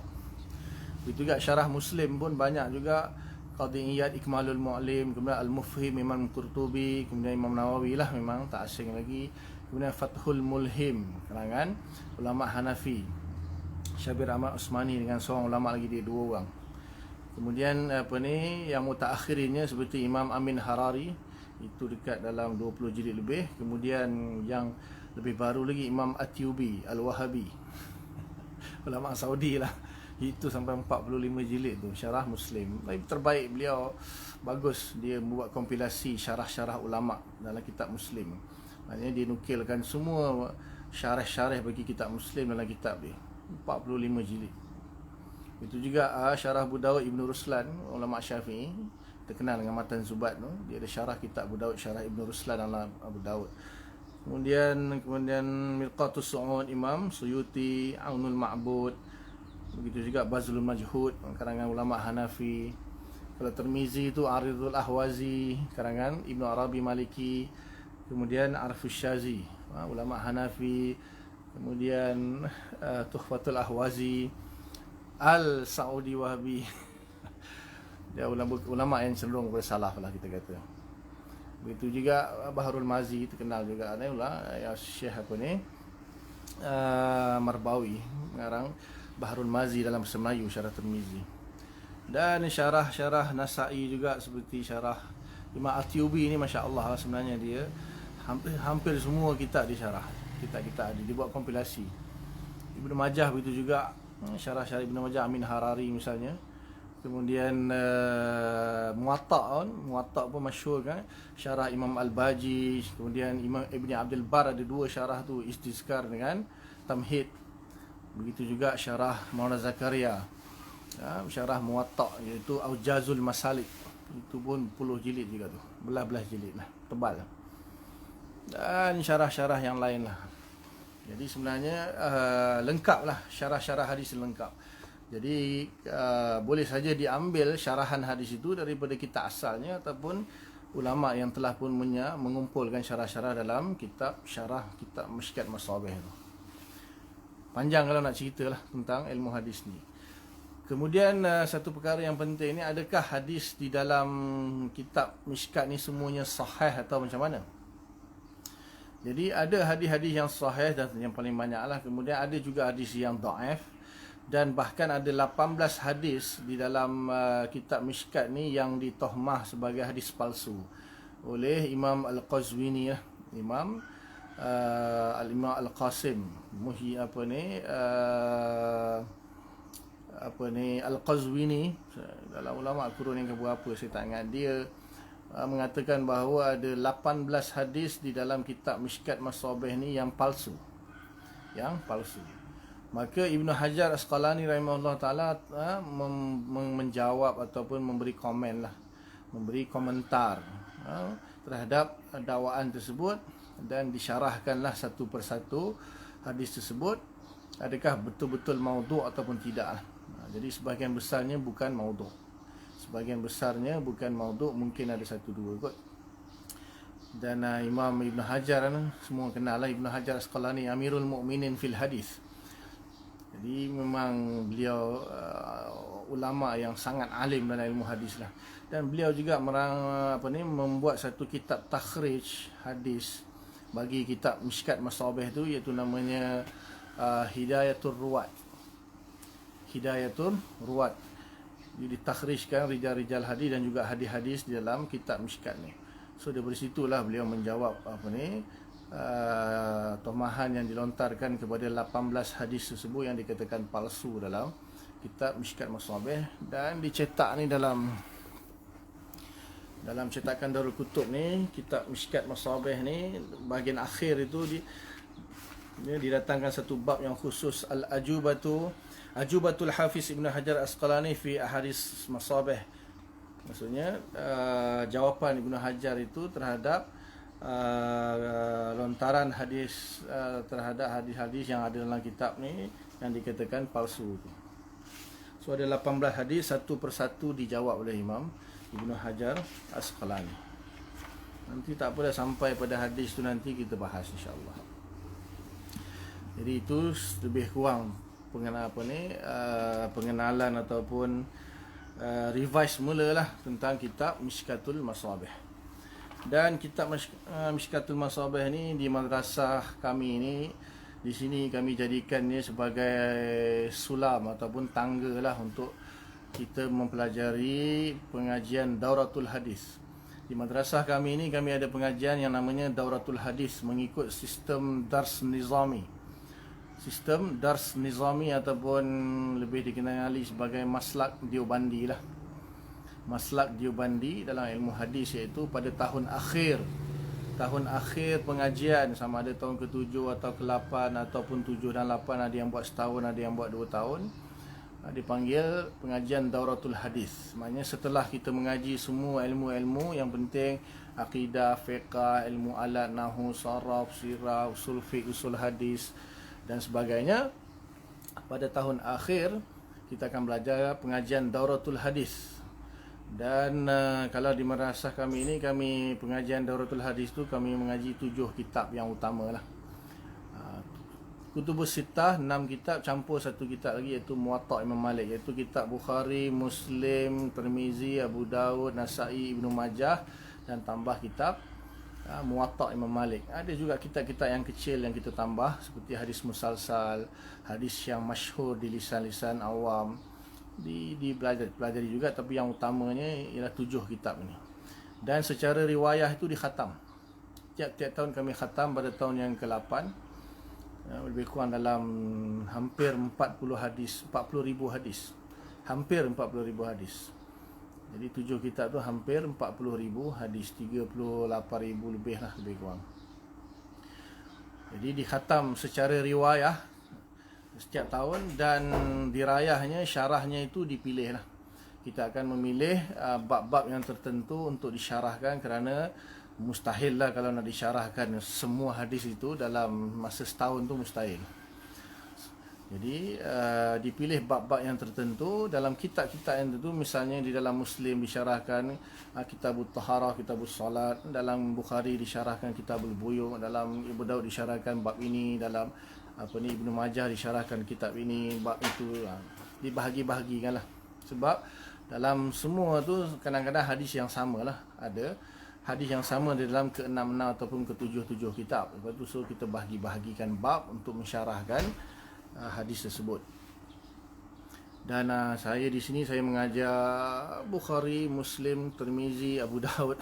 Itu juga syarah Muslim pun banyak juga, Qadhi Iyad Ikmalul Mu'lim, kemudian Al-Mufhim Imam Qurtubi, kemudian Imam Nawawi lah, memang tak asing lagi. Kemudian Fathul Mulhim kalangan ulama Hanafi, Syabir Ahmad Usmani dengan seorang ulama lagi, dia 2 orang. Kemudian yang mutaakhirinnya seperti Imam Amin Harari, itu dekat dalam 20 jilid lebih. Kemudian yang lebih baru lagi Imam Atyubi Al-Wahabi, ulama Saudi lah, itu sampai 45 jilid tu, syarah Muslim. Terbaik beliau, bagus. Dia membuat kompilasi syarah-syarah ulama dalam kitab Muslim. Maknanya dia nukilkan semua syarah-syarah bagi kitab Muslim dalam kitab dia, 45 jilid. Itu juga syarah Abu Daud Ibn Ruslan, ulama Syafi'i, terkenal dengan Matan Zubat tu. Dia ada syarah kitab Abu Daud, syarah Ibn Ruslan dalam Abu Daud. Kemudian Mirqatus Su'ud Imam Suyuti, Aunul Ma'bud. Begitu juga Bazlul Majhud karangan ulama Hanafi. Kalau Tirmizi itu Aridul Ahwazi karangan Ibnu Arabi Maliki. Kemudian Arfus Syazi, ulama Hanafi. Kemudian Tuhfatul Ahwazi, Al-Saudi Wahbi. Dia ulama yang cenderung kepada salaf lah kita kata. Begitu juga Baharul Mazi terkenal juga ada ya Syekh Marbawi mengarang Baharul Mazi dalam bahasa Melayu, Syarah Tirmizi. Dan syarah-syarah Nasa'i juga seperti syarah Imam At-Tiyubi ni, masya-Allah sebenarnya dia hampir semua kitab disyarah. Kitab-kitab dia buat kompilasi. Ibnu Majah begitu juga, syarah-syarah Ibnu Majah, Amin Harari misalnya. Kemudian Muwatta pun masyhur kan, syarah Imam Al-Baji. Kemudian Imam Ibn Abdul Bar ada 2 syarah tu, Istizkar dengan Tamhid. Begitu juga syarah Maulana Zakaria, syarah Muwatta, iaitu Aujazul Masalik. Itu pun puluh jilid juga tu, belah-belah jilid lah, tebal. Dan syarah-syarah yang lain lah. Jadi sebenarnya lengkap lah, syarah-syarah hadis lengkap. Jadi boleh saja diambil syarahan hadis itu daripada kitab asalnya, ataupun ulama yang telah pun mengumpulkan syarah-syarah dalam kitab syarah kitab Mishkat Masabih tu. Panjang kalau nak ceritalah tentang ilmu hadis ni. Kemudian satu perkara yang penting ni, adakah hadis di dalam kitab Mishkat ni semuanya sahih atau macam mana? Jadi ada hadis-hadis yang sahih dan yang paling banyak lah. Kemudian ada juga hadis yang dhaif, dan bahkan ada 18 hadis di dalam kitab Mishkat ni yang ditohmah sebagai hadis palsu oleh Imam Al-Qazwini lah. Imam Al-Imam Al-Qasim Al-Qazwini, dalam ulama kurun yang keberapa saya tak ingat, dia mengatakan bahawa ada 18 hadis di dalam kitab Mishkat Masabih ni yang palsu. Maka Ibnu Hajar Asqalani rahimahullah ta'ala menjawab ataupun memberi komentar terhadap dakwaan tersebut, dan disyarahkanlah satu persatu hadis tersebut, adakah betul-betul maudhu' ataupun tidak. Jadi sebahagian besarnya bukan maudhu'. Mungkin ada satu dua kot. Dan Imam Ibn Hajar, semua kenal lah Ibn Hajar Asqalani, Amirul Mukminin fil Hadis. Jadi memang beliau ulama yang sangat alim dalam ilmu hadis lah. Dan beliau juga membuat satu kitab takhrij hadis bagi kitab Mishkat Masabih tu, iaitu namanya Hidayatul Ruwat. Jadi ditakhrijkan rijal-rijal hadis dan juga hadis-hadis di dalam kitab Mishkat ni. So dari situlah beliau menjawab tomahan yang dilontarkan kepada 18 hadis tersebut yang dikatakan palsu dalam kitab Mishkat Masabih, dan dicetak ni dalam cetakan Darul Kutub ni, kitab Mishkat Masabih ni bahagian akhir itu dia didatangkan satu bab yang khusus, Ajubatul Hafiz Ibn Hajar Asqalani fi Ahadis Masabih. Maksudnya jawapan Ibn Hajar itu terhadap lontaran hadis, terhadap hadis-hadis yang ada dalam kitab ni yang dikatakan palsu tu. So ada 18 hadis, satu persatu dijawab oleh Imam Ibn Hajar Asqalani. Nanti tak apalah, sampai pada hadis tu nanti kita bahas insya-Allah. Jadi itu lebih kurang pengenalan ataupun revise mulalah tentang kitab Mishkatul Masabih. Dan kitab Mishkatul Masabih ni di madrasah kami ni, di sini kami jadikannya sebagai sulam ataupun tangga lah untuk kita mempelajari pengajian Dauratul Hadis. Di madrasah kami ni kami ada pengajian yang namanya Dauratul Hadis mengikut sistem Dars Nizami. Sistem Dars Nizami ataupun lebih dikenali sebagai Maslak Diobandi lah. Maslak Diobandi dalam ilmu hadis, iaitu pada tahun akhir pengajian, sama ada tahun ke-7 atau ke-8 ataupun 7 dan 8, ada yang buat setahun, ada yang buat 2 tahun, dipanggil pengajian Dauratul Hadis. Maknanya setelah kita mengaji semua ilmu-ilmu yang penting, akidah, fiqh, ilmu alat, nahwu, saraf, sirah, usul fiqh, usul hadis dan sebagainya, pada tahun akhir kita akan belajar pengajian Dauratul Hadis. Dan kalau di madrasah kami ini, kami pengajian Dauratul Hadis tu kami mengaji 7 kitab yang utama lah. Kutubus Sittah 6 kitab campur satu kitab lagi iaitu Muwatta' Imam Malik, iaitu kitab Bukhari, Muslim, Tirmizi, Abu Dawud, Nasa'i, Ibnu Majah, dan tambah kitab Muwatta' Imam Malik. Ada juga kitab-kitab yang kecil yang kita tambah seperti hadis musalsal, hadis yang masyhur di lisan-lisan awam, dipelajari juga, tapi yang utamanya ialah 7 kitab ini. Dan secara riwayah itu dikhatam. Tiap-tiap tahun kami khatam pada tahun yang ke-8, lebih kurang dalam hampir 40 hadis, 40,000 hadis. Hampir 40,000 hadis. Jadi 7 kitab tu hampir 40,000 hadis, 38,000 lebih lah, lebih kurang. Jadi dikhatam secara riwayah setiap tahun, dan dirayahnya, syarahnya itu dipilih lah. Kita akan memilih bab-bab yang tertentu untuk disyarahkan, kerana mustahil lah kalau nak disyarahkan semua hadis itu dalam masa setahun tu mustahil. Jadi dipilih bab-bab yang tertentu dalam kitab-kitab yang tertentu. Misalnya di dalam Muslim disyarahkan Kitabut Taharah, Kitabus Salat. Dalam Bukhari disyarahkan Kitabul Buyu'. Dalam Abu Dawud disyarahkan bab ini. Dalam Ibnu Majah disyarahkan kitab ini, bab itu. Dibahagi-bahagikan lah. Sebab dalam semua tu kadang-kadang hadis yang sama lah. Ada hadis yang sama di dalam ke-6 ataupun ke-7 kitab. Lepas tu so kita bahagi-bahagikan bab untuk mensyarahkan hadis tersebut. Dan saya di sini saya mengajar Bukhari, Muslim, Tirmizi, Abu Dawud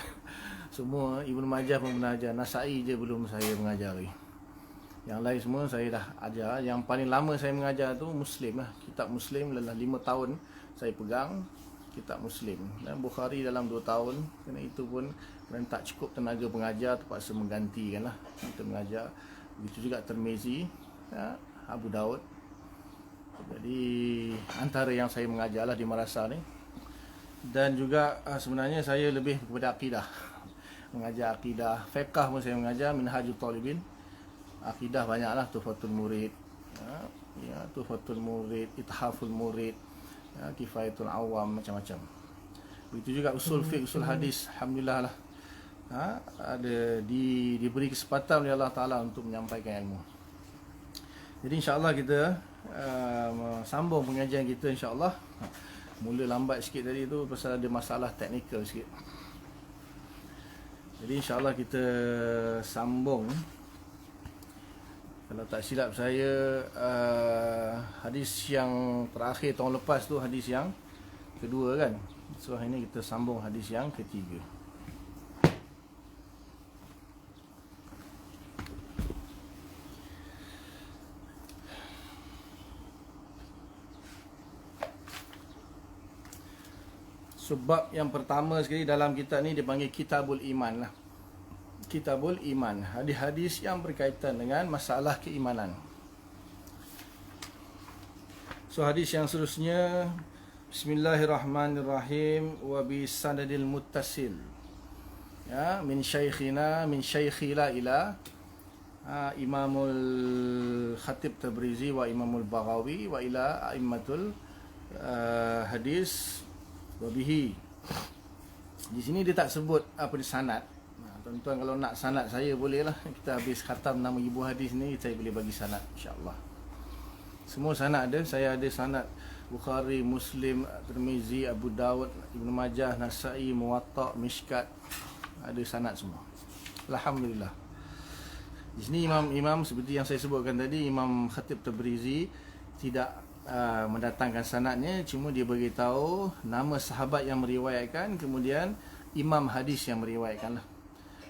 semua. Ibnu Majah pun mengajar. Nasa'i je belum saya mengajari. Yang lain semua saya dah ajar. Yang paling lama saya mengajar tu Muslim lah. Kitab Muslim dalam 5 tahun saya pegang kitab Muslim. Dan Bukhari dalam 2 tahun. Kerana itu pun kerana tak cukup tenaga pengajar, terpaksa menggantikan lah kita mengajar. Begitu juga Tirmizi, Abu Dawud. Jadi antara yang saya mengajar lah di madrasah ni. Dan juga sebenarnya saya lebih kepada akidah. Mengajar akidah. Fiqh pun saya mengajar, Minhajul Talibin. Akidah banyaklah, Tuhfatul Murid, Tuhfatul Murid, Ithaful Murid, Kifayatul Awam, macam-macam. Begitu juga usul fiqh, usul hadis, alhamdulillah lah. Ada diberi kesempatan oleh Allah Ta'ala untuk menyampaikan ilmu. Jadi insyaAllah kita sambung pengajian kita insyaAllah. Mula lambat sikit tadi tu pasal ada masalah teknikal sikit. Jadi insyaAllah kita sambung. Kalau tak silap saya, hadis yang terakhir tahun lepas tu hadis yang kedua kan. So hari ni kita sambung hadis yang ketiga. Sebab yang pertama sekali dalam kitab ni dipanggil Kitabul Iman lah. Kitabul Iman, hadis-hadis yang berkaitan dengan masalah keimanan. So hadis yang seterusnya, Bismillahirrahmanirrahim, wa bi sanadil muttasil. Min syaikhina, min syaikhila ila Imamul Khatib Tabrizi wa Imamul Baghawi wa ila a'immatul hadis wa bihi. Di sini dia tak sebut apa di sanad. Tuan-tuan kalau nak sanad saya boleh lah. Kita habis khatam 6,000 hadis ni, saya boleh bagi sanad insya-Allah. Semua sanad ada. Saya ada sanad Bukhari, Muslim, Tirmizi, Abu Dawud, Ibnu Majah, Nasa'i, Muwatta', Mishkat. Ada sanad semua. Alhamdulillah. Di sini imam-imam seperti yang saya sebutkan tadi, Imam Khatib Tabrizi tidak mendatangkan sanadnya, cuma dia beritahu nama sahabat yang meriwayatkan, kemudian imam hadis yang meriwayatkan lah.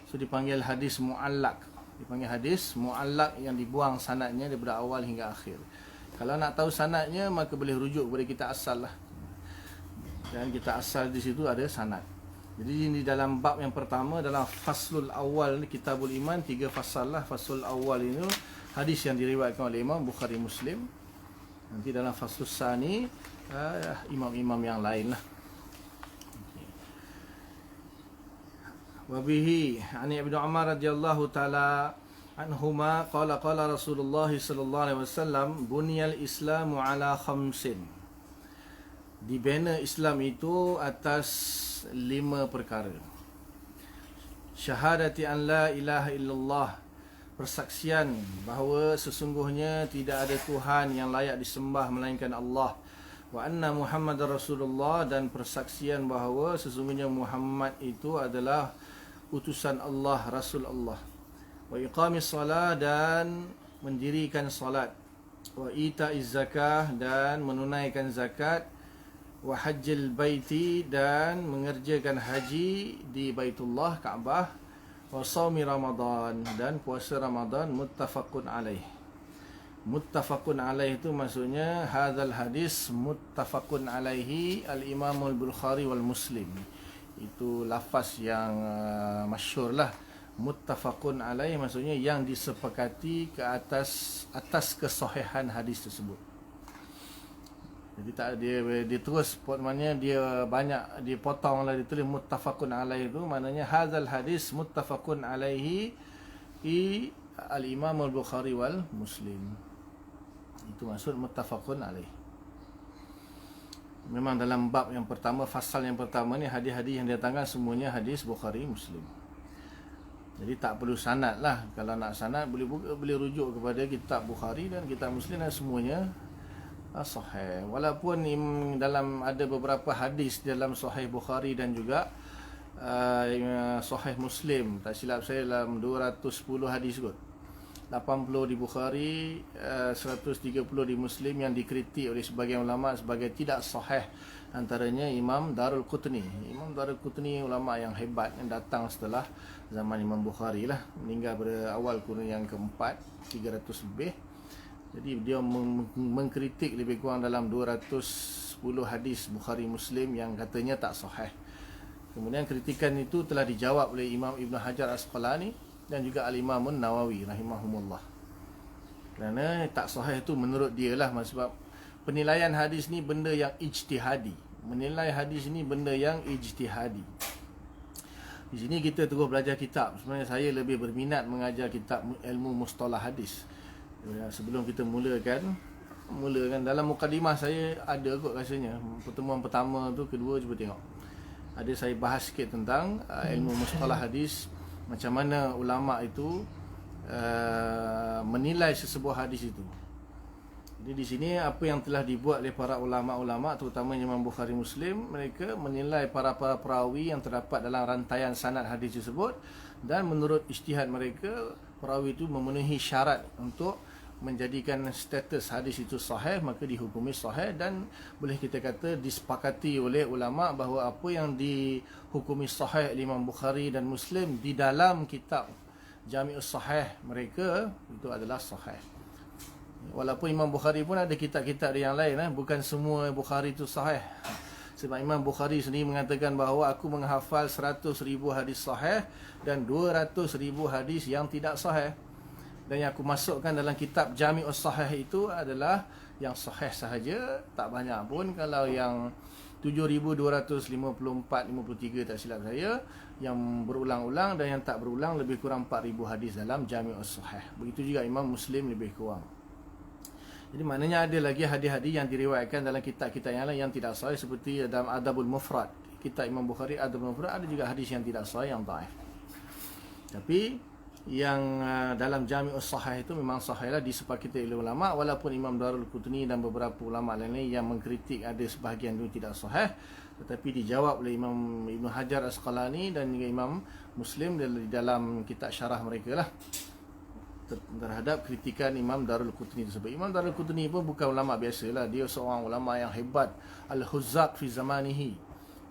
So dipanggil hadis mu'allaq. Dipanggil hadis mu'allaq yang dibuang sanadnya daripada awal hingga akhir. Kalau nak tahu sanadnya maka boleh rujuk kepada kitab asal lah. Dan kitab asal di situ ada sanad. Jadi di dalam bab yang pertama, dalam faslul awal ni, Kitabul Iman, 3 fasal lah. Faslul awal ini hadis yang diriwayatkan oleh Imam Bukhari, Muslim. Nanti dalam faslul sani imam-imam yang lain lah. Wabihi ani Ibnu Umar radhiyallahu taala anhuma qala qala Rasulullah sallallahu alaihi wasallam bunyal Islamu ala khamsin. Dibina Islam itu atas 5 perkara. Syahadati an la ilaha illallah persaksian bahawa sesungguhnya tidak ada Tuhan yang layak disembah melainkan Allah, wa anna Muhammadar Rasulullah, dan persaksian bahawa sesungguhnya Muhammad itu adalah utusan Allah, Rasul Allah, wa iqamis salat, dan mendirikan salat, wa ita'iz zakah, dan menunaikan zakat, wa hajjil baiti, dan mengerjakan haji di Baitullah Kaabah, wa shaumi Ramadan, dan puasa Ramadan. Muttafaqun alaih. Muttafaqun alaih itu maksudnya hadzal hadis muttafaqun alaihi al-Imam al-Bukhari wal Muslim. Itu lafaz yang masyhur lah. Muttafaqun alaih maksudnya yang disepakati ke atas kesahihan hadis tersebut. Jadi tak dia terus maknanya dia banyak dipotong lah, dia tulis muttafaqun alaihi itu maknanya hadzal hadis muttafaqun alaihi al-Imam al-Bukhari wal Muslim. Itu maksud muttafaqun alaihi. Memang dalam bab yang pertama, fasal yang pertama ni, hadis-hadis yang datangkan semuanya hadis Bukhari Muslim. Jadi tak perlu sanad lah. Kalau nak sanad boleh rujuk kepada kitab Bukhari dan kitab Muslim, dan semuanya sahih. Walaupun dalam ada beberapa hadis dalam Sahih Bukhari dan juga Sahih Muslim, tak silap saya dalam 210 hadis kot, 80 di Bukhari, 130 di Muslim, yang dikritik oleh sebagian ulama sebagai tidak sahih. Antaranya Imam Darul Qutni. Imam Darul Qutni ulama yang hebat yang datang setelah zaman Imam Bukhari lah, meninggal pada awal kurun yang keempat, 300 lebih. Jadi dia mengkritik lebih kurang dalam 210 hadis Bukhari Muslim yang katanya tak sahih. Kemudian kritikan itu telah dijawab oleh Imam Ibn Hajar Asqalani dan juga Al-Imam Nawawi rahimahumullah. Kerana tak sahih itu menurut dia lah, sebab penilaian hadis ni benda yang ijtihadi. Menilai hadis ni benda yang ijtihadi. Di sini kita terus belajar kitab. Sebenarnya saya lebih berminat mengajar kitab ilmu mustalah hadis. Sebelum kita mulakan dalam mukadimah saya ada kot rasanya. Pertemuan pertama tu, kedua, cuba tengok. Ada saya bahas sikit tentang ilmu mustalah hadis, macam mana ulama itu menilai sesebuah hadis itu. Jadi di sini apa yang telah dibuat oleh para ulama-ulama, terutama Imam Bukhari Muslim, mereka menilai para perawi yang terdapat dalam rantaian sanad hadis tersebut, dan menurut ijtihad mereka, perawi itu memenuhi syarat untuk menjadikan status hadis itu sahih, maka dihukumi sahih, dan boleh kita kata disepakati oleh ulama bahawa apa yang dihukumi sahih Imam Bukhari dan Muslim di dalam kitab Jami'us Sahih mereka itu adalah sahih. Walaupun Imam Bukhari pun ada kitab-kitab yang lain, bukan semua Bukhari itu sahih. Sebab Imam Bukhari sendiri mengatakan bahawa aku menghafal 100,000 hadis sahih dan 200,000 hadis yang tidak sahih. Dan yang aku masukkan dalam kitab Jami'us Sahih itu adalah yang sahih sahaja, tak banyak pun. Kalau yang 7,254-53 tak silap saya, yang berulang-ulang, dan yang tak berulang lebih kurang 4,000 hadis dalam Jami'us Sahih. Begitu juga Imam Muslim lebih kurang. Jadi maknanya ada lagi hadis-hadis yang diriwayatkan dalam kitab-kitab yang lain yang tidak sahih, seperti dalam Adabul Mufrad. Kitab Imam Bukhari Adabul Mufrad ada juga hadis yang tidak sahih, yang dhaif. Tapi yang dalam Jami'us Sahih itu memang sahih lah, disepakati oleh ulama. Walaupun Imam Darul Qutni dan beberapa ulama lain yang mengkritik ada sebahagian itu tidak sahih, tetapi dijawab oleh Imam Ibn Hajar Asqalani dan juga Imam Muslim di dalam kitab syarah mereka lah terhadap kritikan Imam Darul Qutni tersebut. Imam Darul Qutni pun bukan ulama biasa lah. Dia seorang ulama yang hebat, al-huzzaq fi zamanihi,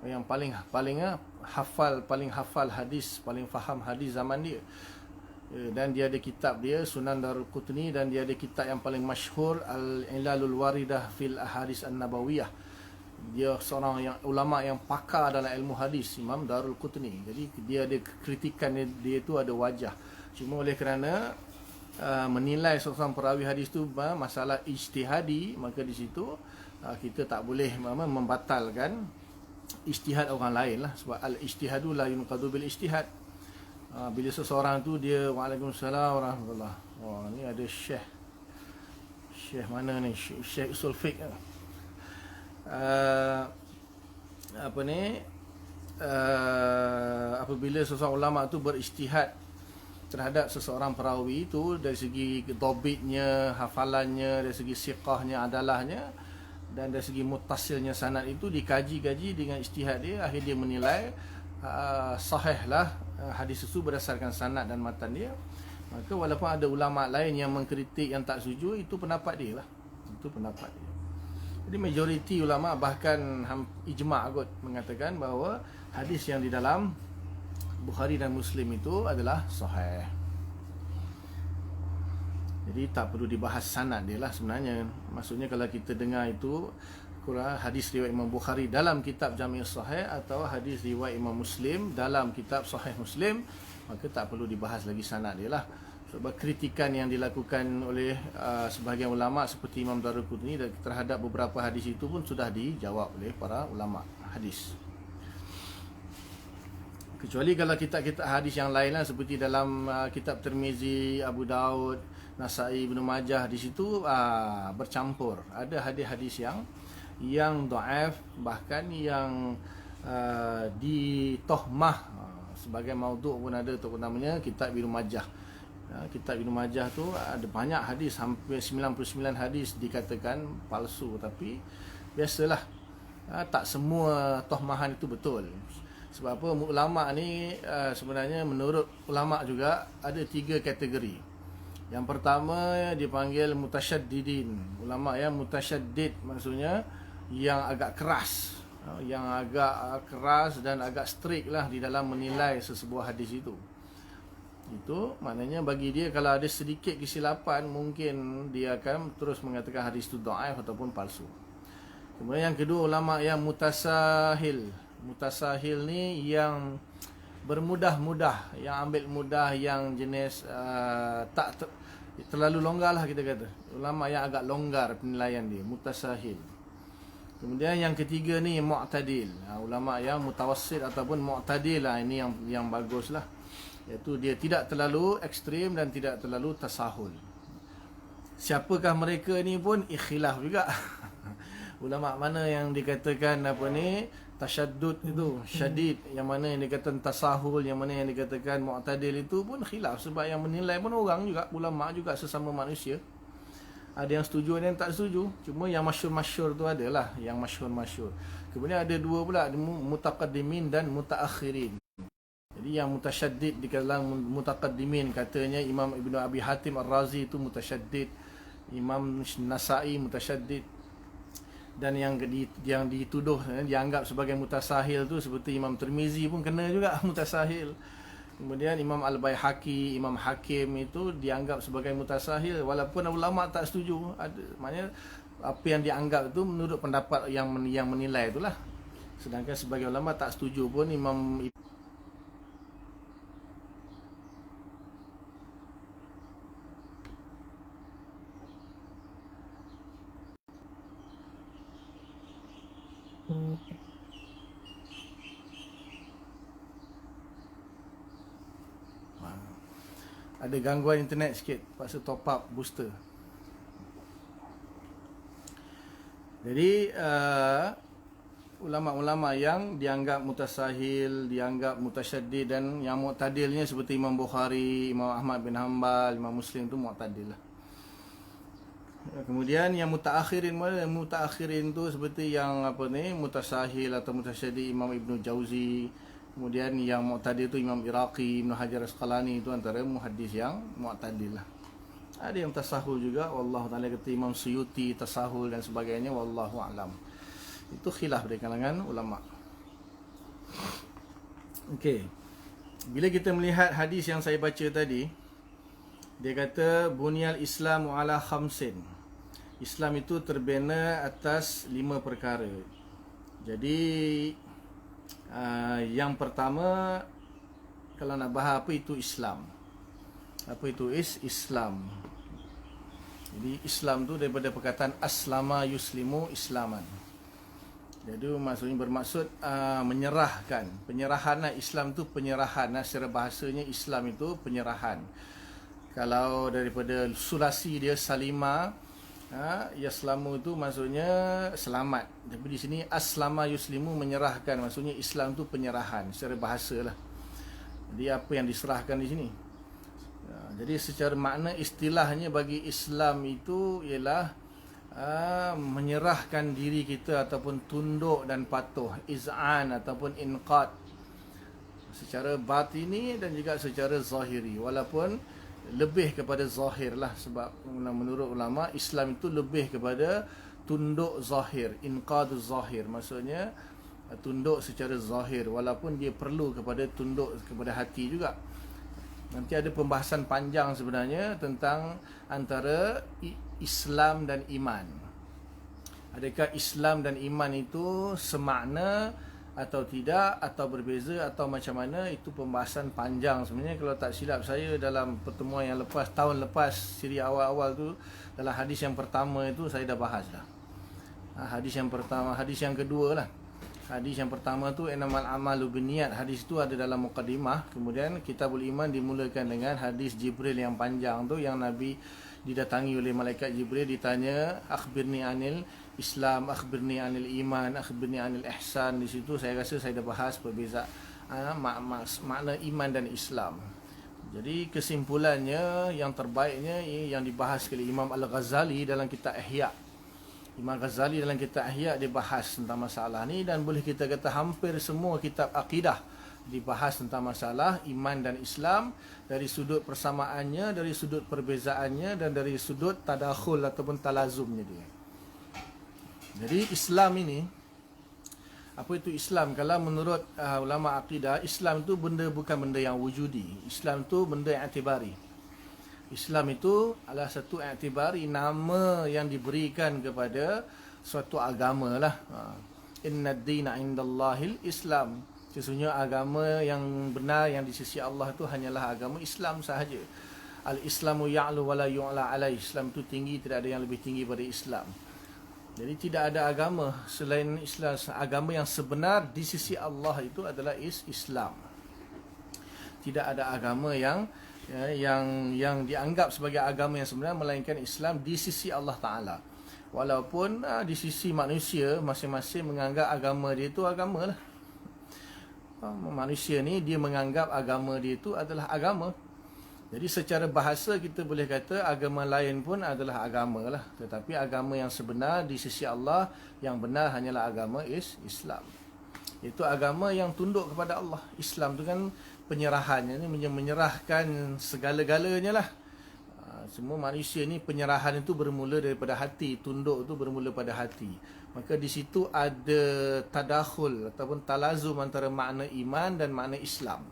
yang paling hafal hadis, paling faham hadis zaman dia. Dan dia ada kitab dia Sunan Darul Qutni, dan dia ada kitab yang paling masyhur Al-Ilalul Waridah fil Ahadis An-Nabawiyah. Dia seorang ulama yang pakar dalam ilmu hadis, Imam Darul Qutni. Jadi dia ada kritikan dia itu ada wajah. Cuma oleh kerana menilai seorang perawi hadis tu masalah ijtihadi, maka di situ kita tak boleh membatalkan ijtihad orang lain lah. Sebab al-ijtihadu la yunqadu bil ijtihad. Bila seseorang tu dia Waalaikumsalam warahmatullahi. Oh, ni ada Syekh mana ni, Syekh Usul Fiqh. Apabila seseorang ulama tu berijtihad terhadap seseorang perawi itu dari segi dobitnya, hafalannya, dari segi siqahnya, adalahnya, dan dari segi muttasilnya sanad itu dikaji-kaji dengan ijtihad dia, akhir dia menilai sahihlah hadis itu berdasarkan sanad dan matan dia. Maka walaupun ada ulama lain yang mengkritik, yang tak setuju, itu pendapat dia lah. Itu pendapat dia. Jadi majoriti ulama, bahkan ijma' kot, mengatakan bahawa hadis yang di dalam Bukhari dan Muslim itu adalah sahih. Jadi tak perlu dibahas sanad dia lah sebenarnya. Maksudnya kalau kita dengar itu hadis riwayat Imam Bukhari dalam kitab Jami' Sahih atau hadis riwayat Imam Muslim dalam kitab Sahih Muslim, maka tak perlu dibahas lagi sanad dia lah. Sebab kritikan yang dilakukan oleh sebahagian ulama seperti Imam Daruqutni terhadap beberapa hadis itu pun sudah dijawab oleh para ulama hadis. Kecuali kalau kitab-kitab hadis yang lain lah, seperti dalam kitab Tirmizi, Abu Daud, Nasai, Ibnu Majah, di situ bercampur. Ada hadis-hadis yang dhaif, bahkan yang ditohmah sebagai maudhu' pun ada, terutamanya kitab Ibnu Majah. Kitab Ibnu Majah tu ada banyak hadis, hampir 99 hadis dikatakan palsu. Tapi biasalah, tak semua tohmahan itu betul. Sebab apa? Ulama ni sebenarnya menurut ulama juga ada 3 kategori. Yang pertama dipanggil mutasyaddidin. Ulama yang mutasyaddid maksudnya yang agak keras, yang agak keras dan agak strict lah di dalam menilai sesebuah hadis itu. Itu maknanya bagi dia kalau ada sedikit kesilapan, mungkin dia akan terus mengatakan hadis itu dhaif ataupun palsu. Kemudian yang kedua, ulama yang mutasahil. Mutasahil ni yang bermudah-mudah, yang ambil mudah, yang jenis tak terlalu longgar lah kita kata. Ulama yang agak longgar penilaian dia, mutasahil. Kemudian yang ketiga ni mu'tadil. Ulama yang mutawassit ataupun mu'tadil lah, ini yang bagus lah. Iaitu dia tidak terlalu ekstrim dan tidak terlalu tasahul. Siapakah mereka ni pun ikhilaf juga. Ulama mana yang dikatakan tasyaddud itu, syadid, yang mana yang dikatakan tasahul, yang mana yang dikatakan mu'tadil, itu pun khilaf. Sebab yang menilai pun orang juga, ulama juga, sesama manusia. Ada yang setuju, ada yang tak setuju. Cuma yang masyhur-masyhur tu adalah yang masyhur-masyhur. Kemudian ada dua pula, mutaqaddimin dan mutaakhirin. Jadi yang mutasyaddid di kalangan mutaqaddimin, katanya Imam Ibnu Abi Hatim Ar-Razi itu mutasyaddid, Imam Nasai mutasyaddid. Dan yang dituduh, dianggap sebagai mutasahil tu seperti Imam Tirmizi pun kena juga mutasahil. Kemudian Imam Al-Baihaqi, Imam Hakim itu dianggap sebagai mutasahil, walaupun ulama tak setuju. Maknanya apa yang dianggap itu menurut pendapat yang menilai itulah. Sedangkan sebagai ulama tak setuju pun. Imam ada gangguan internet sikit, paksa top up booster. Jadi ulama-ulama yang dianggap mutasahil, dianggap mutasyaddid, dan yang mu'tadilnya seperti Imam Bukhari, Imam Ahmad bin Hanbal, Imam Muslim tu mu'tadil lah. Kemudian yang mutaakhirin tu seperti yang mutasahil atau mutasyaddid, Imam Ibnu Jauzi. Kemudian yang mu'tadil tu Imam Iraqi, Ibnu Hajar Asqalani, itu antara muhaddis yang mu'tadil lah. Ada yang tasahul juga, wallahu ta'ala, kata Imam Suyuti tasahul dan sebagainya, wallahu a'lam. Itu khilaf dari kalangan ulama. Okey. Bila kita melihat hadis yang saya baca tadi, dia kata bunyal Islamu ala khamsin. Islam itu terbina atas 5 perkara. Jadi yang pertama, kalau nak bahas apa itu Islam. Apa itu Islam? Jadi Islam tu daripada perkataan aslama yuslimu islaman. Jadi maksudnya bermaksud menyerahkan. Penyerahan lah. Islam tu penyerahan. Secara bahasanya Islam itu penyerahan. Kalau daripada sulasi dia salima, yaslamu itu maksudnya selamat. Tapi di sini aslama yuslimu, menyerahkan. Maksudnya Islam tu penyerahan secara bahasa lah. Jadi apa yang diserahkan di sini? Jadi secara makna istilahnya bagi Islam itu ialah menyerahkan diri kita ataupun tunduk dan patuh, iz'an ataupun inqad, secara batini dan juga secara zahiri, walaupun lebih kepada zahir lah, sebab menurut ulama Islam itu lebih kepada tunduk zahir, inqaduz zahir, maksudnya tunduk secara zahir, walaupun dia perlu kepada tunduk kepada hati juga. Nanti ada pembahasan panjang sebenarnya tentang antara Islam dan iman. Adakah Islam dan iman itu semakna atau tidak, atau berbeza, atau macam mana? Itu pembahasan panjang sebenarnya. Kalau tak silap saya dalam pertemuan yang lepas, tahun lepas, siri awal-awal tu, dalam hadis yang pertama itu saya dah bahas dah. Hadis yang pertama, hadis yang kedua lah. Hadis yang pertama tu innamal amalu binniyat. Hadis tu ada dalam mukadimah. Kemudian Kitabul Iman dimulakan dengan hadis Jibril yang panjang tu, yang Nabi didatangi oleh malaikat Jibril, ditanya akhbirni anil Islam, akhbirni anil iman, akhbirni anil ihsan. Di situ saya rasa saya dah bahas perbezaan makna iman dan Islam. Jadi kesimpulannya, yang terbaiknya yang dibahas oleh Imam Al-Ghazali dalam kitab Ihya. Imam Ghazali dalam kitab Ihya dia bahas tentang masalah ni, dan boleh kita kata hampir semua kitab akidah dibahas tentang masalah iman dan Islam, dari sudut persamaannya, dari sudut perbezaannya, dan dari sudut tadakhul ataupun talazumnya dia. Jadi Islam ini, apa itu Islam? Kalau menurut ulama akidah, Islam itu bukan benda yang wujudi. Islam itu benda yang i'tibari. Islam itu adalah satu i'tibari, nama yang diberikan kepada suatu agama lah. Inna ad-dina indallahil Islam. Sesungguhnya agama yang benar yang di sisi Allah itu hanyalah agama Islam sahaja. Al-Islamu ya'lu wa la yu'la alai. Islam itu tinggi, tidak ada yang lebih tinggi pada Islam. Jadi tidak ada agama selain Islam. Agama yang sebenar di sisi Allah itu adalah Islam. Tidak ada agama yang dianggap sebagai agama yang sebenar melainkan Islam di sisi Allah Ta'ala. Walaupun di sisi manusia, masing-masing menganggap agama dia itu agama lah. Manusia ni dia menganggap agama dia itu adalah agama. Jadi secara bahasa kita boleh kata agama lain pun adalah agama lah. Tetapi agama yang sebenar di sisi Allah, yang benar hanyalah agama Islam. Itu agama yang tunduk kepada Allah. Islam tu kan penyerahannya ni, menyerahkan segala-galanya lah. Semua manusia ni penyerahan itu bermula daripada hati. Tunduk tu bermula pada hati. Maka di situ ada tadakhul ataupun talazum antara makna iman dan makna Islam.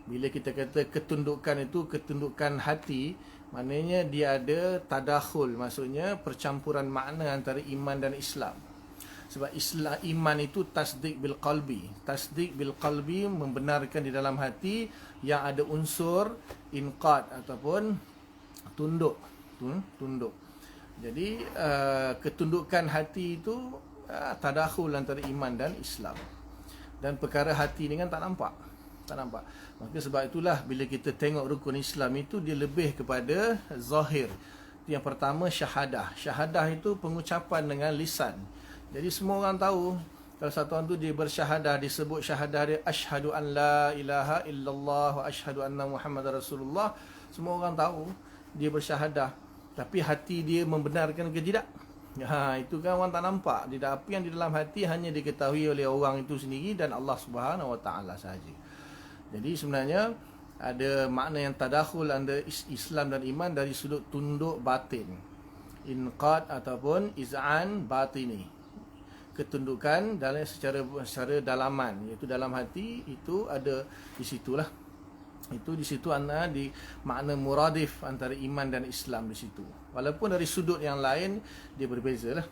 Bila kita kata ketundukan itu ketundukan hati, maknanya dia ada tadakhul, maksudnya percampuran makna antara iman dan Islam. Sebab Islam, iman itu tasdik bil qalbi. Tasdik bil qalbi, membenarkan di dalam hati, yang ada unsur inqad ataupun tunduk. Jadi ketundukan hati itu tadakhul antara iman dan Islam. Dan perkara hati ni kan tak nampak. Maka sebab itulah bila kita tengok rukun Islam itu, dia lebih kepada zahir. Yang pertama syahadah. Syahadah itu pengucapan dengan lisan. Jadi semua orang tahu, kalau satu orang tu dia bersyahadah, disebut syahadah dia asyhadu an la ilaha illallah wa asyhadu anna Muhammadar Rasulullah, semua orang tahu dia bersyahadah. Tapi hati dia membenarkan ke tidak? Itu kan orang tak nampak. Apa yang di dalam hati hanya diketahui oleh orang itu sendiri dan Allah Subhanahu Wa Taala sahaja. Jadi sebenarnya ada makna yang tadakhul antara Islam dan iman dari sudut tunduk batin, inqad ataupun iz'an batini, ketundukan dalam secara dalaman, iaitu dalam hati. Itu ada di situlah. Itu di situ anda di makna muradif antara iman dan Islam di situ. Walaupun dari sudut yang lain dia berbezalah.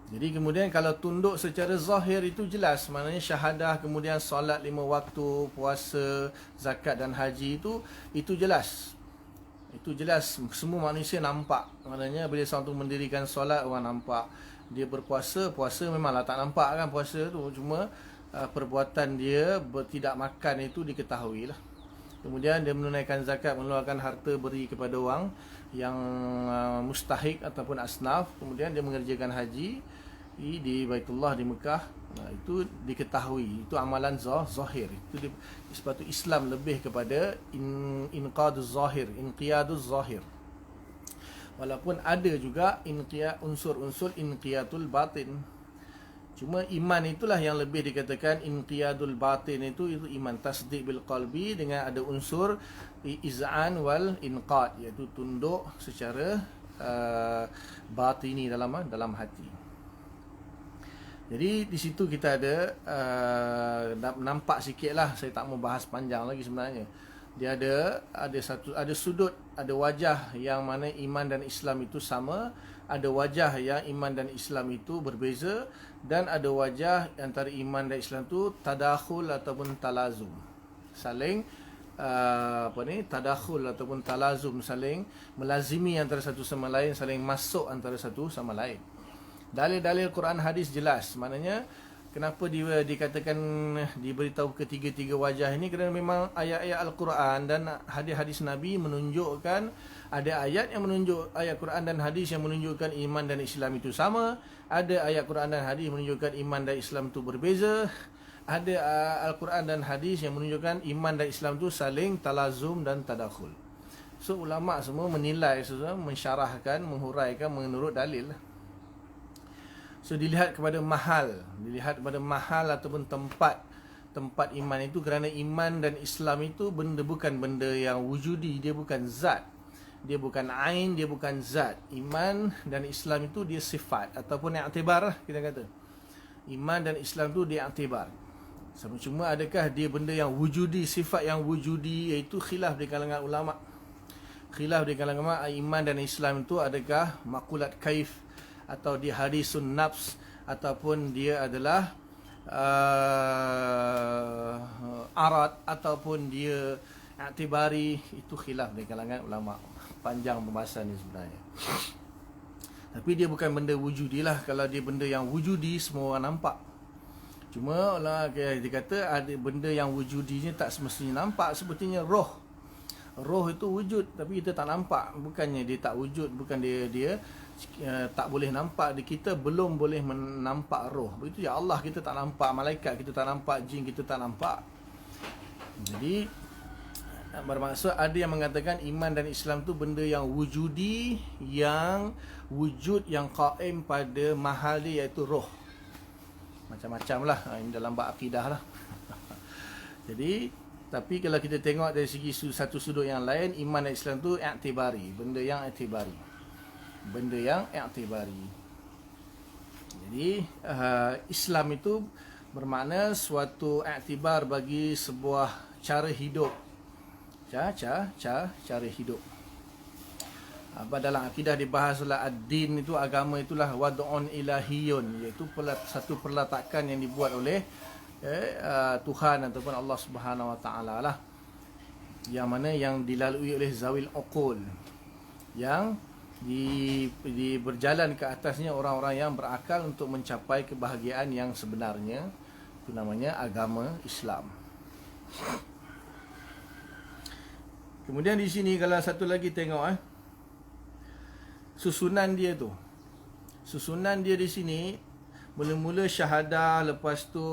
Jadi kemudian kalau tunduk secara zahir itu jelas, maknanya syahadah, kemudian solat 5 waktu, puasa, zakat dan haji itu jelas. Itu jelas, semua manusia nampak. Maknanya bila seorang tu mendirikan solat, orang nampak. Dia berpuasa, puasa memanglah tak nampak kan puasa tu, cuma perbuatan dia tidak makan itu diketahui lah. Kemudian dia menunaikan zakat, mengeluarkan harta beri kepada orang yang mustahik ataupun asnaf. Kemudian dia mengerjakan haji. di Baitullah di Mekah. Itu diketahui, itu amalan zahir. Itu sebab itu Islam lebih kepada inqaduz zahir, inqiyaduz zahir. Walaupun ada juga unsur-unsur inqiyatul batin. Cuma iman itulah yang lebih dikatakan inqiyadul batin, itu iman tasdiq bil qalbi dengan ada unsur iz'an wal inqad, iaitu tunduk secara batini dalam hati. Jadi di situ kita ada nampak sikit lah, saya tak mau bahas panjang lagi sebenarnya. Dia ada sudut, ada wajah yang mana iman dan Islam itu sama, ada wajah yang iman dan Islam itu berbeza, dan ada wajah antara iman dan Islam itu tadakhul ataupun talazum. Saling tadakhul ataupun talazum, saling melazimi antara satu sama lain, saling masuk antara satu sama lain. Dalil-dalil Quran hadis jelas. Maknanya kenapa dia dikatakan diberitahu ketiga-tiga wajah ini, kerana memang ayat-ayat Al-Quran dan hadis-hadis Nabi menunjukkan, ada ayat yang menunjuk, ayat Quran dan hadis yang menunjukkan iman dan Islam itu sama, ada ayat Quran dan hadis menunjukkan iman dan Islam itu berbeza, ada Al-Quran dan hadis yang menunjukkan iman dan Islam itu saling talazum dan tadakhul. So ulama semua menilai, mensyarahkan, menghuraikan menurut dalil. So dilihat kepada mahal ataupun tempat iman itu, kerana iman dan Islam itu bukan benda yang wujudi, dia bukan zat, dia bukan ain, dia bukan zat. Iman dan Islam itu dia sifat ataupun i'tibar lah, kita kata. Iman dan Islam itu dia i'tibar. Cuma adakah dia benda yang wujudi, sifat yang wujudi, iaitu khilaf di kalangan ulama. Khilaf di kalangan ulama, iman dan Islam itu adakah maqulat kaif, atau dia hadisun nafs, ataupun dia adalah arat, ataupun dia i'tibari. Itu khilaf di kalangan ulama. Panjang pembahasan ni sebenarnya. Tapi dia bukan benda wujudi lah. Kalau dia benda yang wujudi, semua orang nampak. Cuma Allah dia kata ada benda yang wujudinya tak semestinya nampak. Sepertinya roh itu wujud, tapi kita tak nampak. Bukannya dia tak wujud, bukan dia tak boleh nampak. Kita belum boleh menampak roh. Begitu ya Allah, kita tak nampak. Malaikat kita tak nampak. Jin kita tak nampak. Jadi bermaksud ada yang mengatakan iman dan Islam tu benda yang wujudi, yang wujud yang qaim pada mahal dia, iaitu roh. Macam-macam lah, ini dalam bab akidah lah. Jadi tapi kalau kita tengok dari segi satu sudut yang lain, iman dan Islam tu i'tibari, benda yang i'tibari. Jadi Islam itu bermakna suatu i'tibar bagi sebuah cara hidup. Cara hidup. Dalam akidah dibahaslah ad-din itu, agama itulah wad'un ilahiyun, iaitu satu perletakan yang dibuat oleh Tuhan ataupun Allah Subhanahu Wa Taala lah, yang mana yang dilalui oleh zawil uqul, yang berjalan ke atasnya orang-orang yang berakal untuk mencapai kebahagiaan yang sebenarnya. Itu namanya agama Islam. Kemudian di sini kalau satu lagi tengok susunan dia di sini, mula-mula syahadah, lepas tu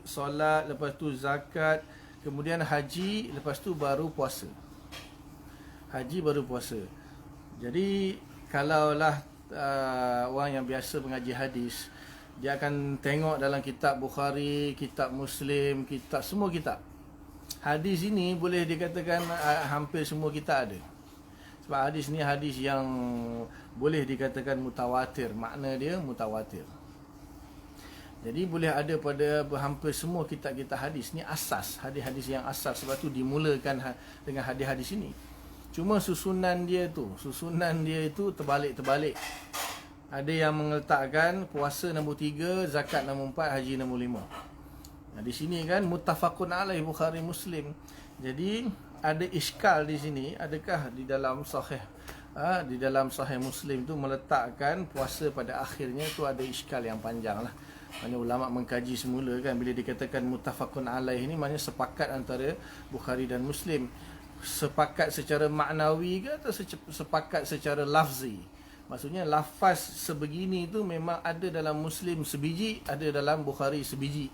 solat, lepas tu zakat, kemudian haji, lepas tu baru puasa. Jadi kalaulah orang yang biasa mengaji hadis, dia akan tengok dalam kitab Bukhari, kitab Muslim, semua kitab. Hadis ini boleh dikatakan hampir semua kitab ada. Sebab hadis ni hadis yang boleh dikatakan mutawatir, makna dia mutawatir. Jadi boleh ada pada hampir semua kitab-kitab hadis. Ni asas, hadis-hadis yang asas. Sebab tu dimulakan dengan hadis-hadis ini. Cuma susunan dia itu terbalik-terbalik. Ada yang meletakkan puasa nombor 3, zakat nombor 4, haji nombor 5. Nah, di sini kan muttafaqun alaih Bukhari Muslim. Jadi ada iskal di sini, adakah di dalam sahih Muslim tu meletakkan puasa pada akhirnya, tu ada iskal yang panjang lah. Maknanya ulama mengkaji semula kan, bila dikatakan muttafaqun alaih ni maknanya sepakat antara Bukhari dan Muslim. Sepakat secara maknawi ke atau sepakat secara lafzi? Maksudnya lafaz sebegini tu memang ada dalam Muslim sebiji, ada dalam Bukhari sebiji.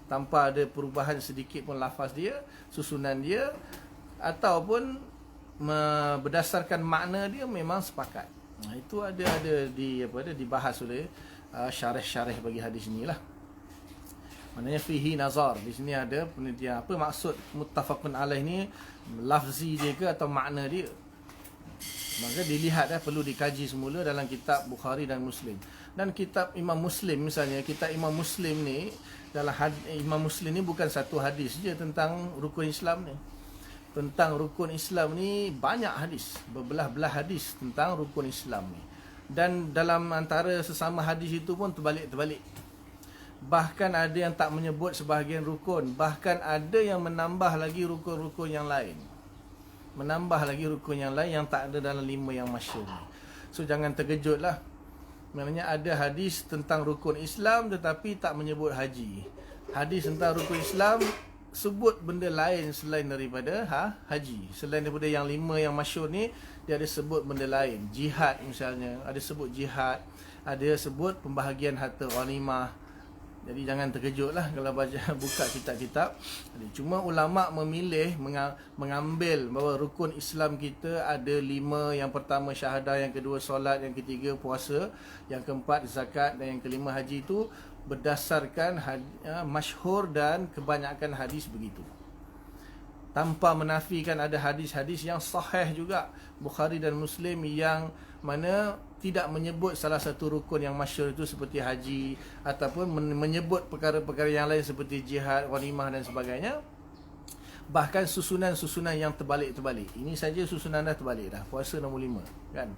Tanpa ada perubahan sedikit pun lafaz dia, susunan dia, ataupun berdasarkan makna dia memang sepakat. Itu ada dibahas oleh syarih-syarih bagi hadis ni lah. Maknanya fihi nazar. Di sini ada penelitian apa maksud muttafaqun alaih ni, lafzi dia ke atau makna dia. Maka dilihat perlu dikaji semula dalam kitab Bukhari dan Muslim. Dan kitab Imam Muslim misalnya, kitab Imam Muslim ni, dalam Imam Muslim ni bukan satu hadis je tentang rukun Islam ni. Tentang rukun Islam ni banyak hadis, berbelah-belah hadis tentang rukun Islam ni. Dan dalam antara sesama hadis itu pun terbalik-terbalik. Bahkan ada yang tak menyebut sebahagian rukun, bahkan ada yang menambah lagi rukun-rukun yang lain. Menambah lagi rukun yang lain yang tak ada dalam 5 yang masyhur ni. So jangan terkejutlah. Maknanya ada hadis tentang rukun Islam tetapi tak menyebut haji. Hadis tentang rukun Islam sebut benda lain selain daripada haji. Selain daripada yang 5 yang masyhur ni, dia ada sebut benda lain. Jihad misalnya, ada sebut jihad, ada sebut pembahagian harta ghanimah. Jadi jangan terkejutlah kalau buka kitab-kitab. Cuma ulama' memilih mengambil bahawa rukun Islam kita ada 5. Yang pertama syahadah, yang kedua solat, yang ketiga puasa, yang keempat zakat, dan yang kelima haji, itu berdasarkan masyhur dan kebanyakan hadis begitu. Tanpa menafikan ada hadis-hadis yang sahih juga, Bukhari dan Muslim, yang mana tidak menyebut salah satu rukun yang masyhur itu seperti haji, ataupun menyebut perkara-perkara yang lain seperti jihad, ghanimah dan sebagainya. Bahkan susunan-susunan yang terbalik-terbalik. Ini saja susunan dah terbalik dah. Puasa nombor 5 kan.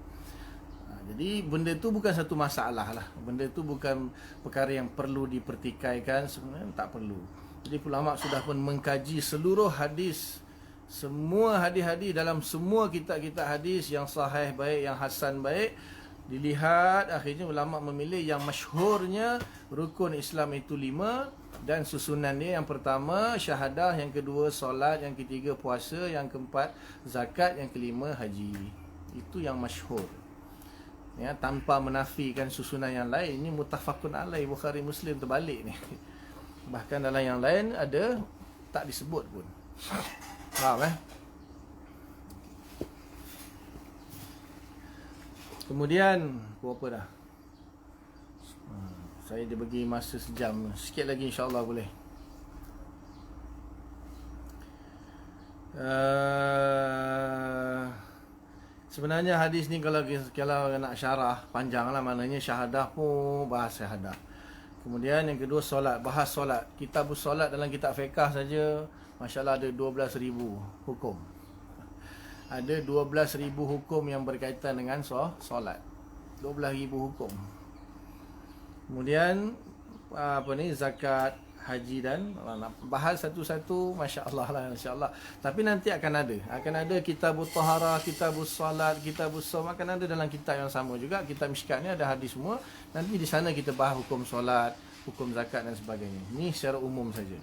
Jadi benda tu bukan satu masalah lah. Benda tu bukan perkara yang perlu dipertikaikan, sebenarnya tak perlu. Jadi ulama sudah pun mengkaji seluruh hadis, semua hadis-hadis dalam semua kitab-kitab hadis, yang sahih baik, yang hasan baik. Dilihat, akhirnya ulama memilih yang masyhurnya rukun Islam itu 5, dan susunan dia yang pertama syahadah, yang kedua solat, yang ketiga puasa, yang keempat zakat, yang kelima haji. Itu yang masyhur. Ya, tanpa menafikan susunan yang lain. Ini muttafaqun alaih, Bukhari Muslim terbalik ni. Bahkan dalam yang lain ada tak disebut pun. Faham Kemudian apa dah? Saya dibagi masa sejam. Sikit lagi insya-Allah boleh. Sebenarnya hadis ni kalau nak syarah panjang lah, maknanya syahadah pun bahas syahadah. Kemudian yang kedua solat, bahas solat. Kitab solat dalam kitab fiqh saja masya-Allah ada 12,000 hukum. Ada 12,000 hukum yang berkaitan dengan solat. 12,000 hukum. Kemudian zakat, haji, dan nak bahas satu-satu masya-Allah lah, insya-Allah. Tapi nanti akan ada kitabut taharah, kitabus salat, kitabus shaum, akan ada dalam kitab yang sama juga. Kitab Mishkat ni ada hadis semua. Nanti di sana kita bahas hukum solat, hukum zakat dan sebagainya. Ni secara umum saja.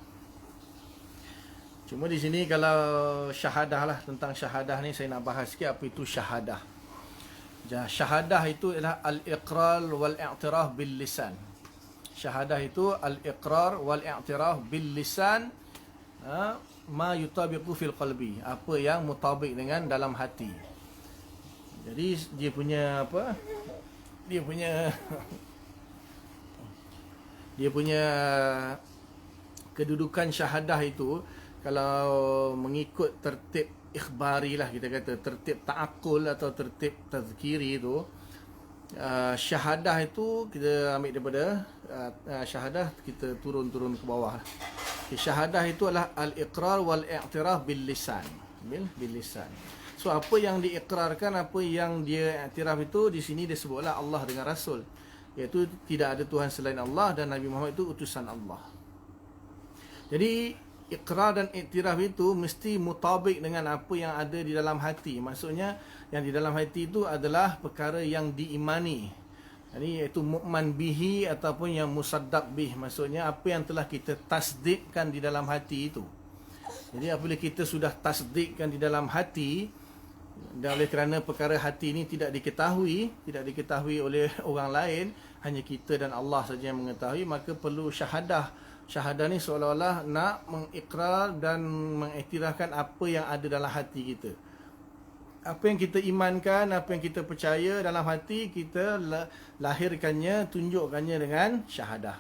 Cuma di sini kalau syahadah lah, tentang syahadah ni saya nak bahas sikit apa itu syahadah. Syahadah itu adalah al-iqrar wal-i'tiraf bil lisan. Syahadah itu al-iqrar wal-i'tiraf bil lisan, ma yutabiqu fil qalbi, apa yang mutabik dengan dalam hati. Jadi dia punya dia punya kedudukan syahadah itu, kalau mengikut tertib ikhbari lah, kita kata tertib ta'akul atau tertib tazkiri itu, syahadah itu kita ambil daripada syahadah, kita turun ke bawah. Syahadah itu adalah al-iqrar wal-i'tiraf bil lisan. Bil lisan. So apa yang diikrarkan, apa yang dia iktiraf itu, di sini dia sebutlah Allah dengan Rasul, iaitu tidak ada Tuhan selain Allah dan Nabi Muhammad itu utusan Allah. Jadi ikrar dan iktiraf itu mesti mutabik dengan apa yang ada di dalam hati. Maksudnya yang di dalam hati itu adalah perkara yang diimani. Jadi iaitu mu'man bihi ataupun yang musaddaq bih. Maksudnya apa yang telah kita tasdikkan di dalam hati itu. Jadi apabila kita sudah tasdikkan di dalam hati, Dan oleh kerana perkara hati ini tidak diketahui oleh orang lain, hanya kita dan Allah saja yang mengetahui, maka perlu syahadah. Syahadah ni seolah-olah nak mengikrar dan mengiktirafkan apa yang ada dalam hati kita. Apa yang kita imankan, apa yang kita percaya dalam hati, kita lahirkannya, tunjukkannya dengan syahadah.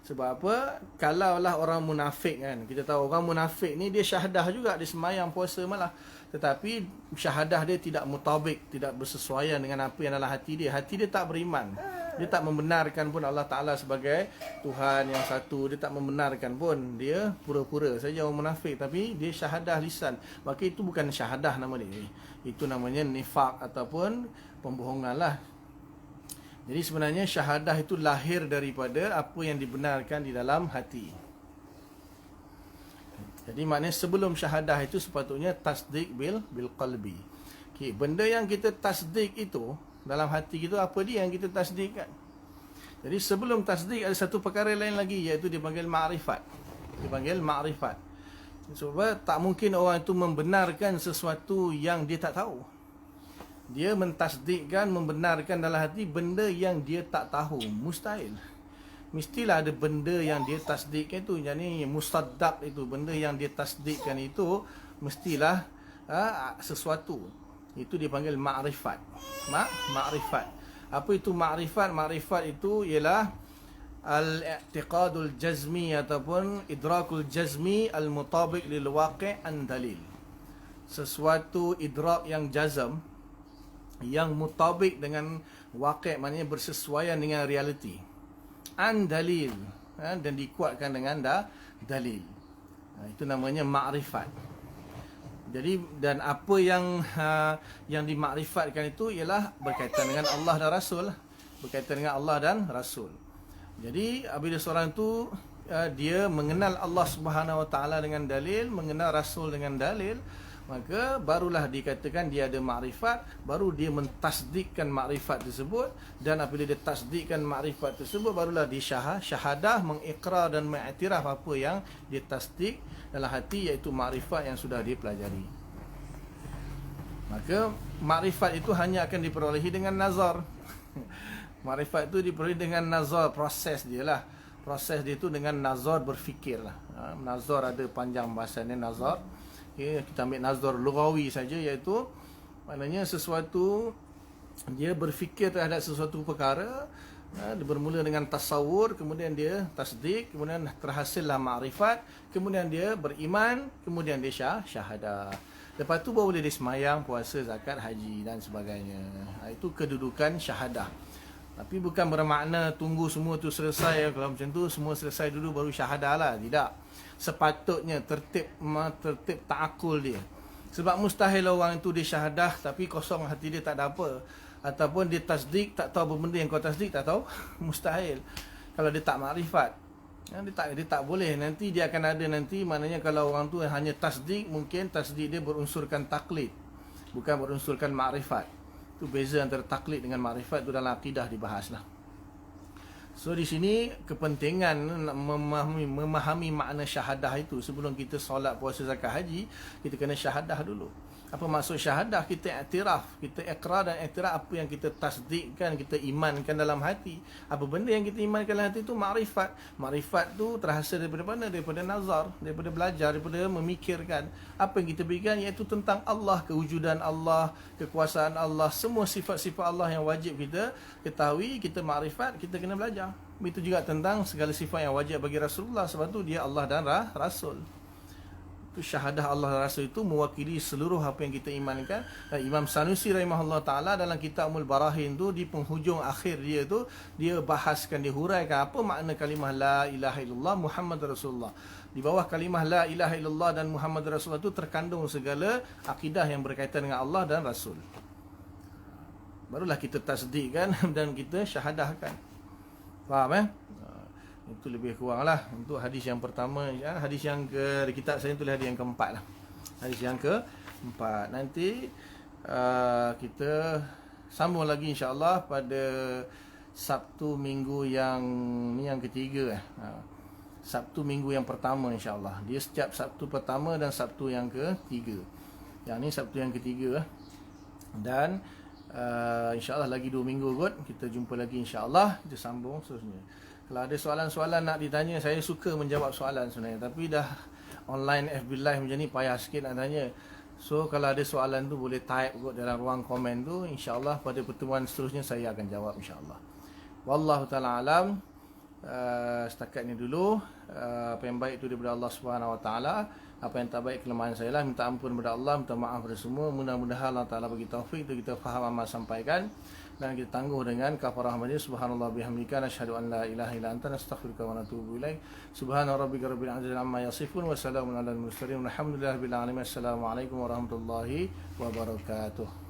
Sebab apa? Kalaulah orang munafik kan, kita tahu orang munafik ni dia syahadah juga, dia sembahyang puasa malah, tetapi syahadah dia tidak mutabik, tidak bersesuaian dengan apa yang dalam hati dia. Hati dia tak beriman. Dia tak membenarkan pun Allah Ta'ala sebagai Tuhan yang satu. Dia tak membenarkan pun. Dia pura-pura saja orang munafik, tapi dia syahadah lisan. Maka itu bukan syahadah nama dia. Itu namanya nifaq ataupun pembohongan lah. Jadi sebenarnya syahadah itu lahir daripada apa yang dibenarkan di dalam hati. Jadi maknanya sebelum syahadah itu sepatutnya tasdik bil qalbi. Okay, benda yang kita tasdik itu dalam hati kita, apa dia yang kita tasdikkan? Jadi sebelum tasdik ada satu perkara lain lagi, iaitu dipanggil ma'rifat. Dipanggil ma'rifat. Sebab tak mungkin orang itu membenarkan sesuatu yang dia tak tahu. Dia mentasdikkan, membenarkan dalam hati benda yang dia tak tahu. Mustahil. Mestilah ada benda yang dia tasdikkan itu. Jadi musaddaq itu, benda yang dia tasdikkan itu mestilah sesuatu. Itu dipanggil ma'rifat. Ma'rifat. Apa itu ma'rifat? Ma'rifat itu ialah al-i'tiqadul jazmi ataupun idrakul jazmi al-mutabiq lil waqi' an dalil. Sesuatu idrak yang jazam, yang mutabik dengan waqi', maknanya bersesuaian dengan realiti, an dalil, dan dikuatkan dengan dalil. Itu namanya ma'rifat. Jadi dan apa yang dimakrifatkan itu ialah berkaitan dengan Allah dan Rasul, berkaitan dengan Allah dan Rasul. Jadi apabila seorang tu dia mengenal Allah Subhanahu Wa Taala dengan dalil, mengenal Rasul dengan dalil, maka barulah dikatakan dia ada makrifat, baru dia mentasdikkan makrifat tersebut. Dan apabila dia tasdikkan makrifat tersebut, barulah dia syahadah, mengikrar dan mengiktiraf apa yang dia tasdik dalam hati, iaitu makrifat yang sudah dia pelajari. Maka makrifat itu hanya akan diperolehi dengan nazar. Makrifat itu diperolehi dengan nazar, proses dia lah. Proses dia itu dengan nazar, berfikir lah. Nazar ada panjang bahasanya nazar. Okay, kita ambil nazar lughawi saja, iaitu maknanya sesuatu dia berfikir terhadap sesuatu perkara, dia bermula dengan tasawur, kemudian dia tasdik, kemudian terhasillah makrifat, kemudian dia beriman, kemudian dia syahadah. Lepas tu baru dia semayang, puasa, zakat, haji dan sebagainya. Itu kedudukan syahadah. Tapi bukan bermakna tunggu semua tu selesai. Kalau macam tu semua selesai dulu baru syahadah lah. Tidak. Sepatutnya tertib ta'akul dia. Sebab mustahil orang itu dia syahadah tapi kosong hati dia, tak ada apa. Ataupun dia tasdik, tak tahu apa benda yang kau tasdik, tak tahu. Mustahil. Kalau dia tak makrifat, dia tak boleh. Nanti dia akan ada nanti, maknanya kalau orang tu hanya tasdik, mungkin tasdik dia berunsurkan taklid, bukan berunsurkan makrifat. Itu beza antara taklid dengan makrifat, itu dalam akidah dibahas lah. So di sini kepentingan memahami makna syahadah itu. Sebelum kita solat, puasa, zakat, haji, kita kena syahadah dulu. Apa maksud syahadah? Kita iktiraf, kita ikrar dan iktiraf apa yang kita tasdikkan, kita imankan dalam hati. Apa benda yang kita imankan dalam hati itu makrifat. Makrifat tu terhasil daripada mana? Daripada nazar, daripada belajar, daripada memikirkan. Apa yang kita berikan iaitu tentang Allah, kewujudan Allah, kekuasaan Allah, semua sifat-sifat Allah yang wajib kita ketahui, kita makrifat, kita kena belajar. Begitu juga tentang segala sifat yang wajib bagi Rasulullah, sebab tu dia Allah dan Rasul. Syahadah Allah Rasul itu mewakili seluruh apa yang kita imankan. Dan Imam Sanusi rahimahullah ta'ala dalam kitab Ummul Barahin tu, di penghujung akhir dia tu, dia bahaskan, dia huraikan apa makna kalimah la ilaha illallah Muhammad Rasulullah. Di bawah kalimah la ilaha illallah dan Muhammad Rasulullah itu terkandung segala akidah yang berkaitan dengan Allah dan Rasul. Barulah kita tasdikkan dan kita syahadahkan. Faham Itu lebih kurang lah untuk hadis yang pertama. Hadis yang di kitab saya tulis hadis yang keempat lah. Hadis yang keempat. Nanti kita sambung lagi insyaAllah pada Sabtu minggu yang ketiga. Sabtu minggu yang pertama insyaAllah. Dia setiap Sabtu pertama dan Sabtu yang ketiga. Yang ni Sabtu yang ketiga. Dan insyaAllah lagi 2 minggu kot kita jumpa lagi, insyaAllah kita sambung seterusnya. Kalau ada soalan-soalan nak ditanya, saya suka menjawab soalan sebenarnya, tapi dah online FB Live macam ni payah sikit nak tanya. So kalau ada soalan tu boleh type kot dalam ruang komen tu, insyaAllah pada pertemuan seterusnya saya akan jawab, insyaAllah. Wallahu ta'ala alam. Setakat ni dulu. Apa yang baik itu daripada Allah Subhanahu Wa Taala, apa yang tak baik kelemahan saya lah. Minta ampun kepada Allah, minta maaf kepada semua. Mudah-mudahan Allah Ta'ala bagi taufik untuk kita faham amal sampaikan dan kita tangguh dengan kafarah majlis. Subhanallah bihamdika, nasyhadu an la ilaha illa anta, nastaghfiruka wa natubu ilaik. Subhana rabbika rabbil izzati amma yasifun, wa salamun alal mursalin, walhamdulillahi rabbil alamin. Assalamualaikum warahmatullahi wabarakatuh.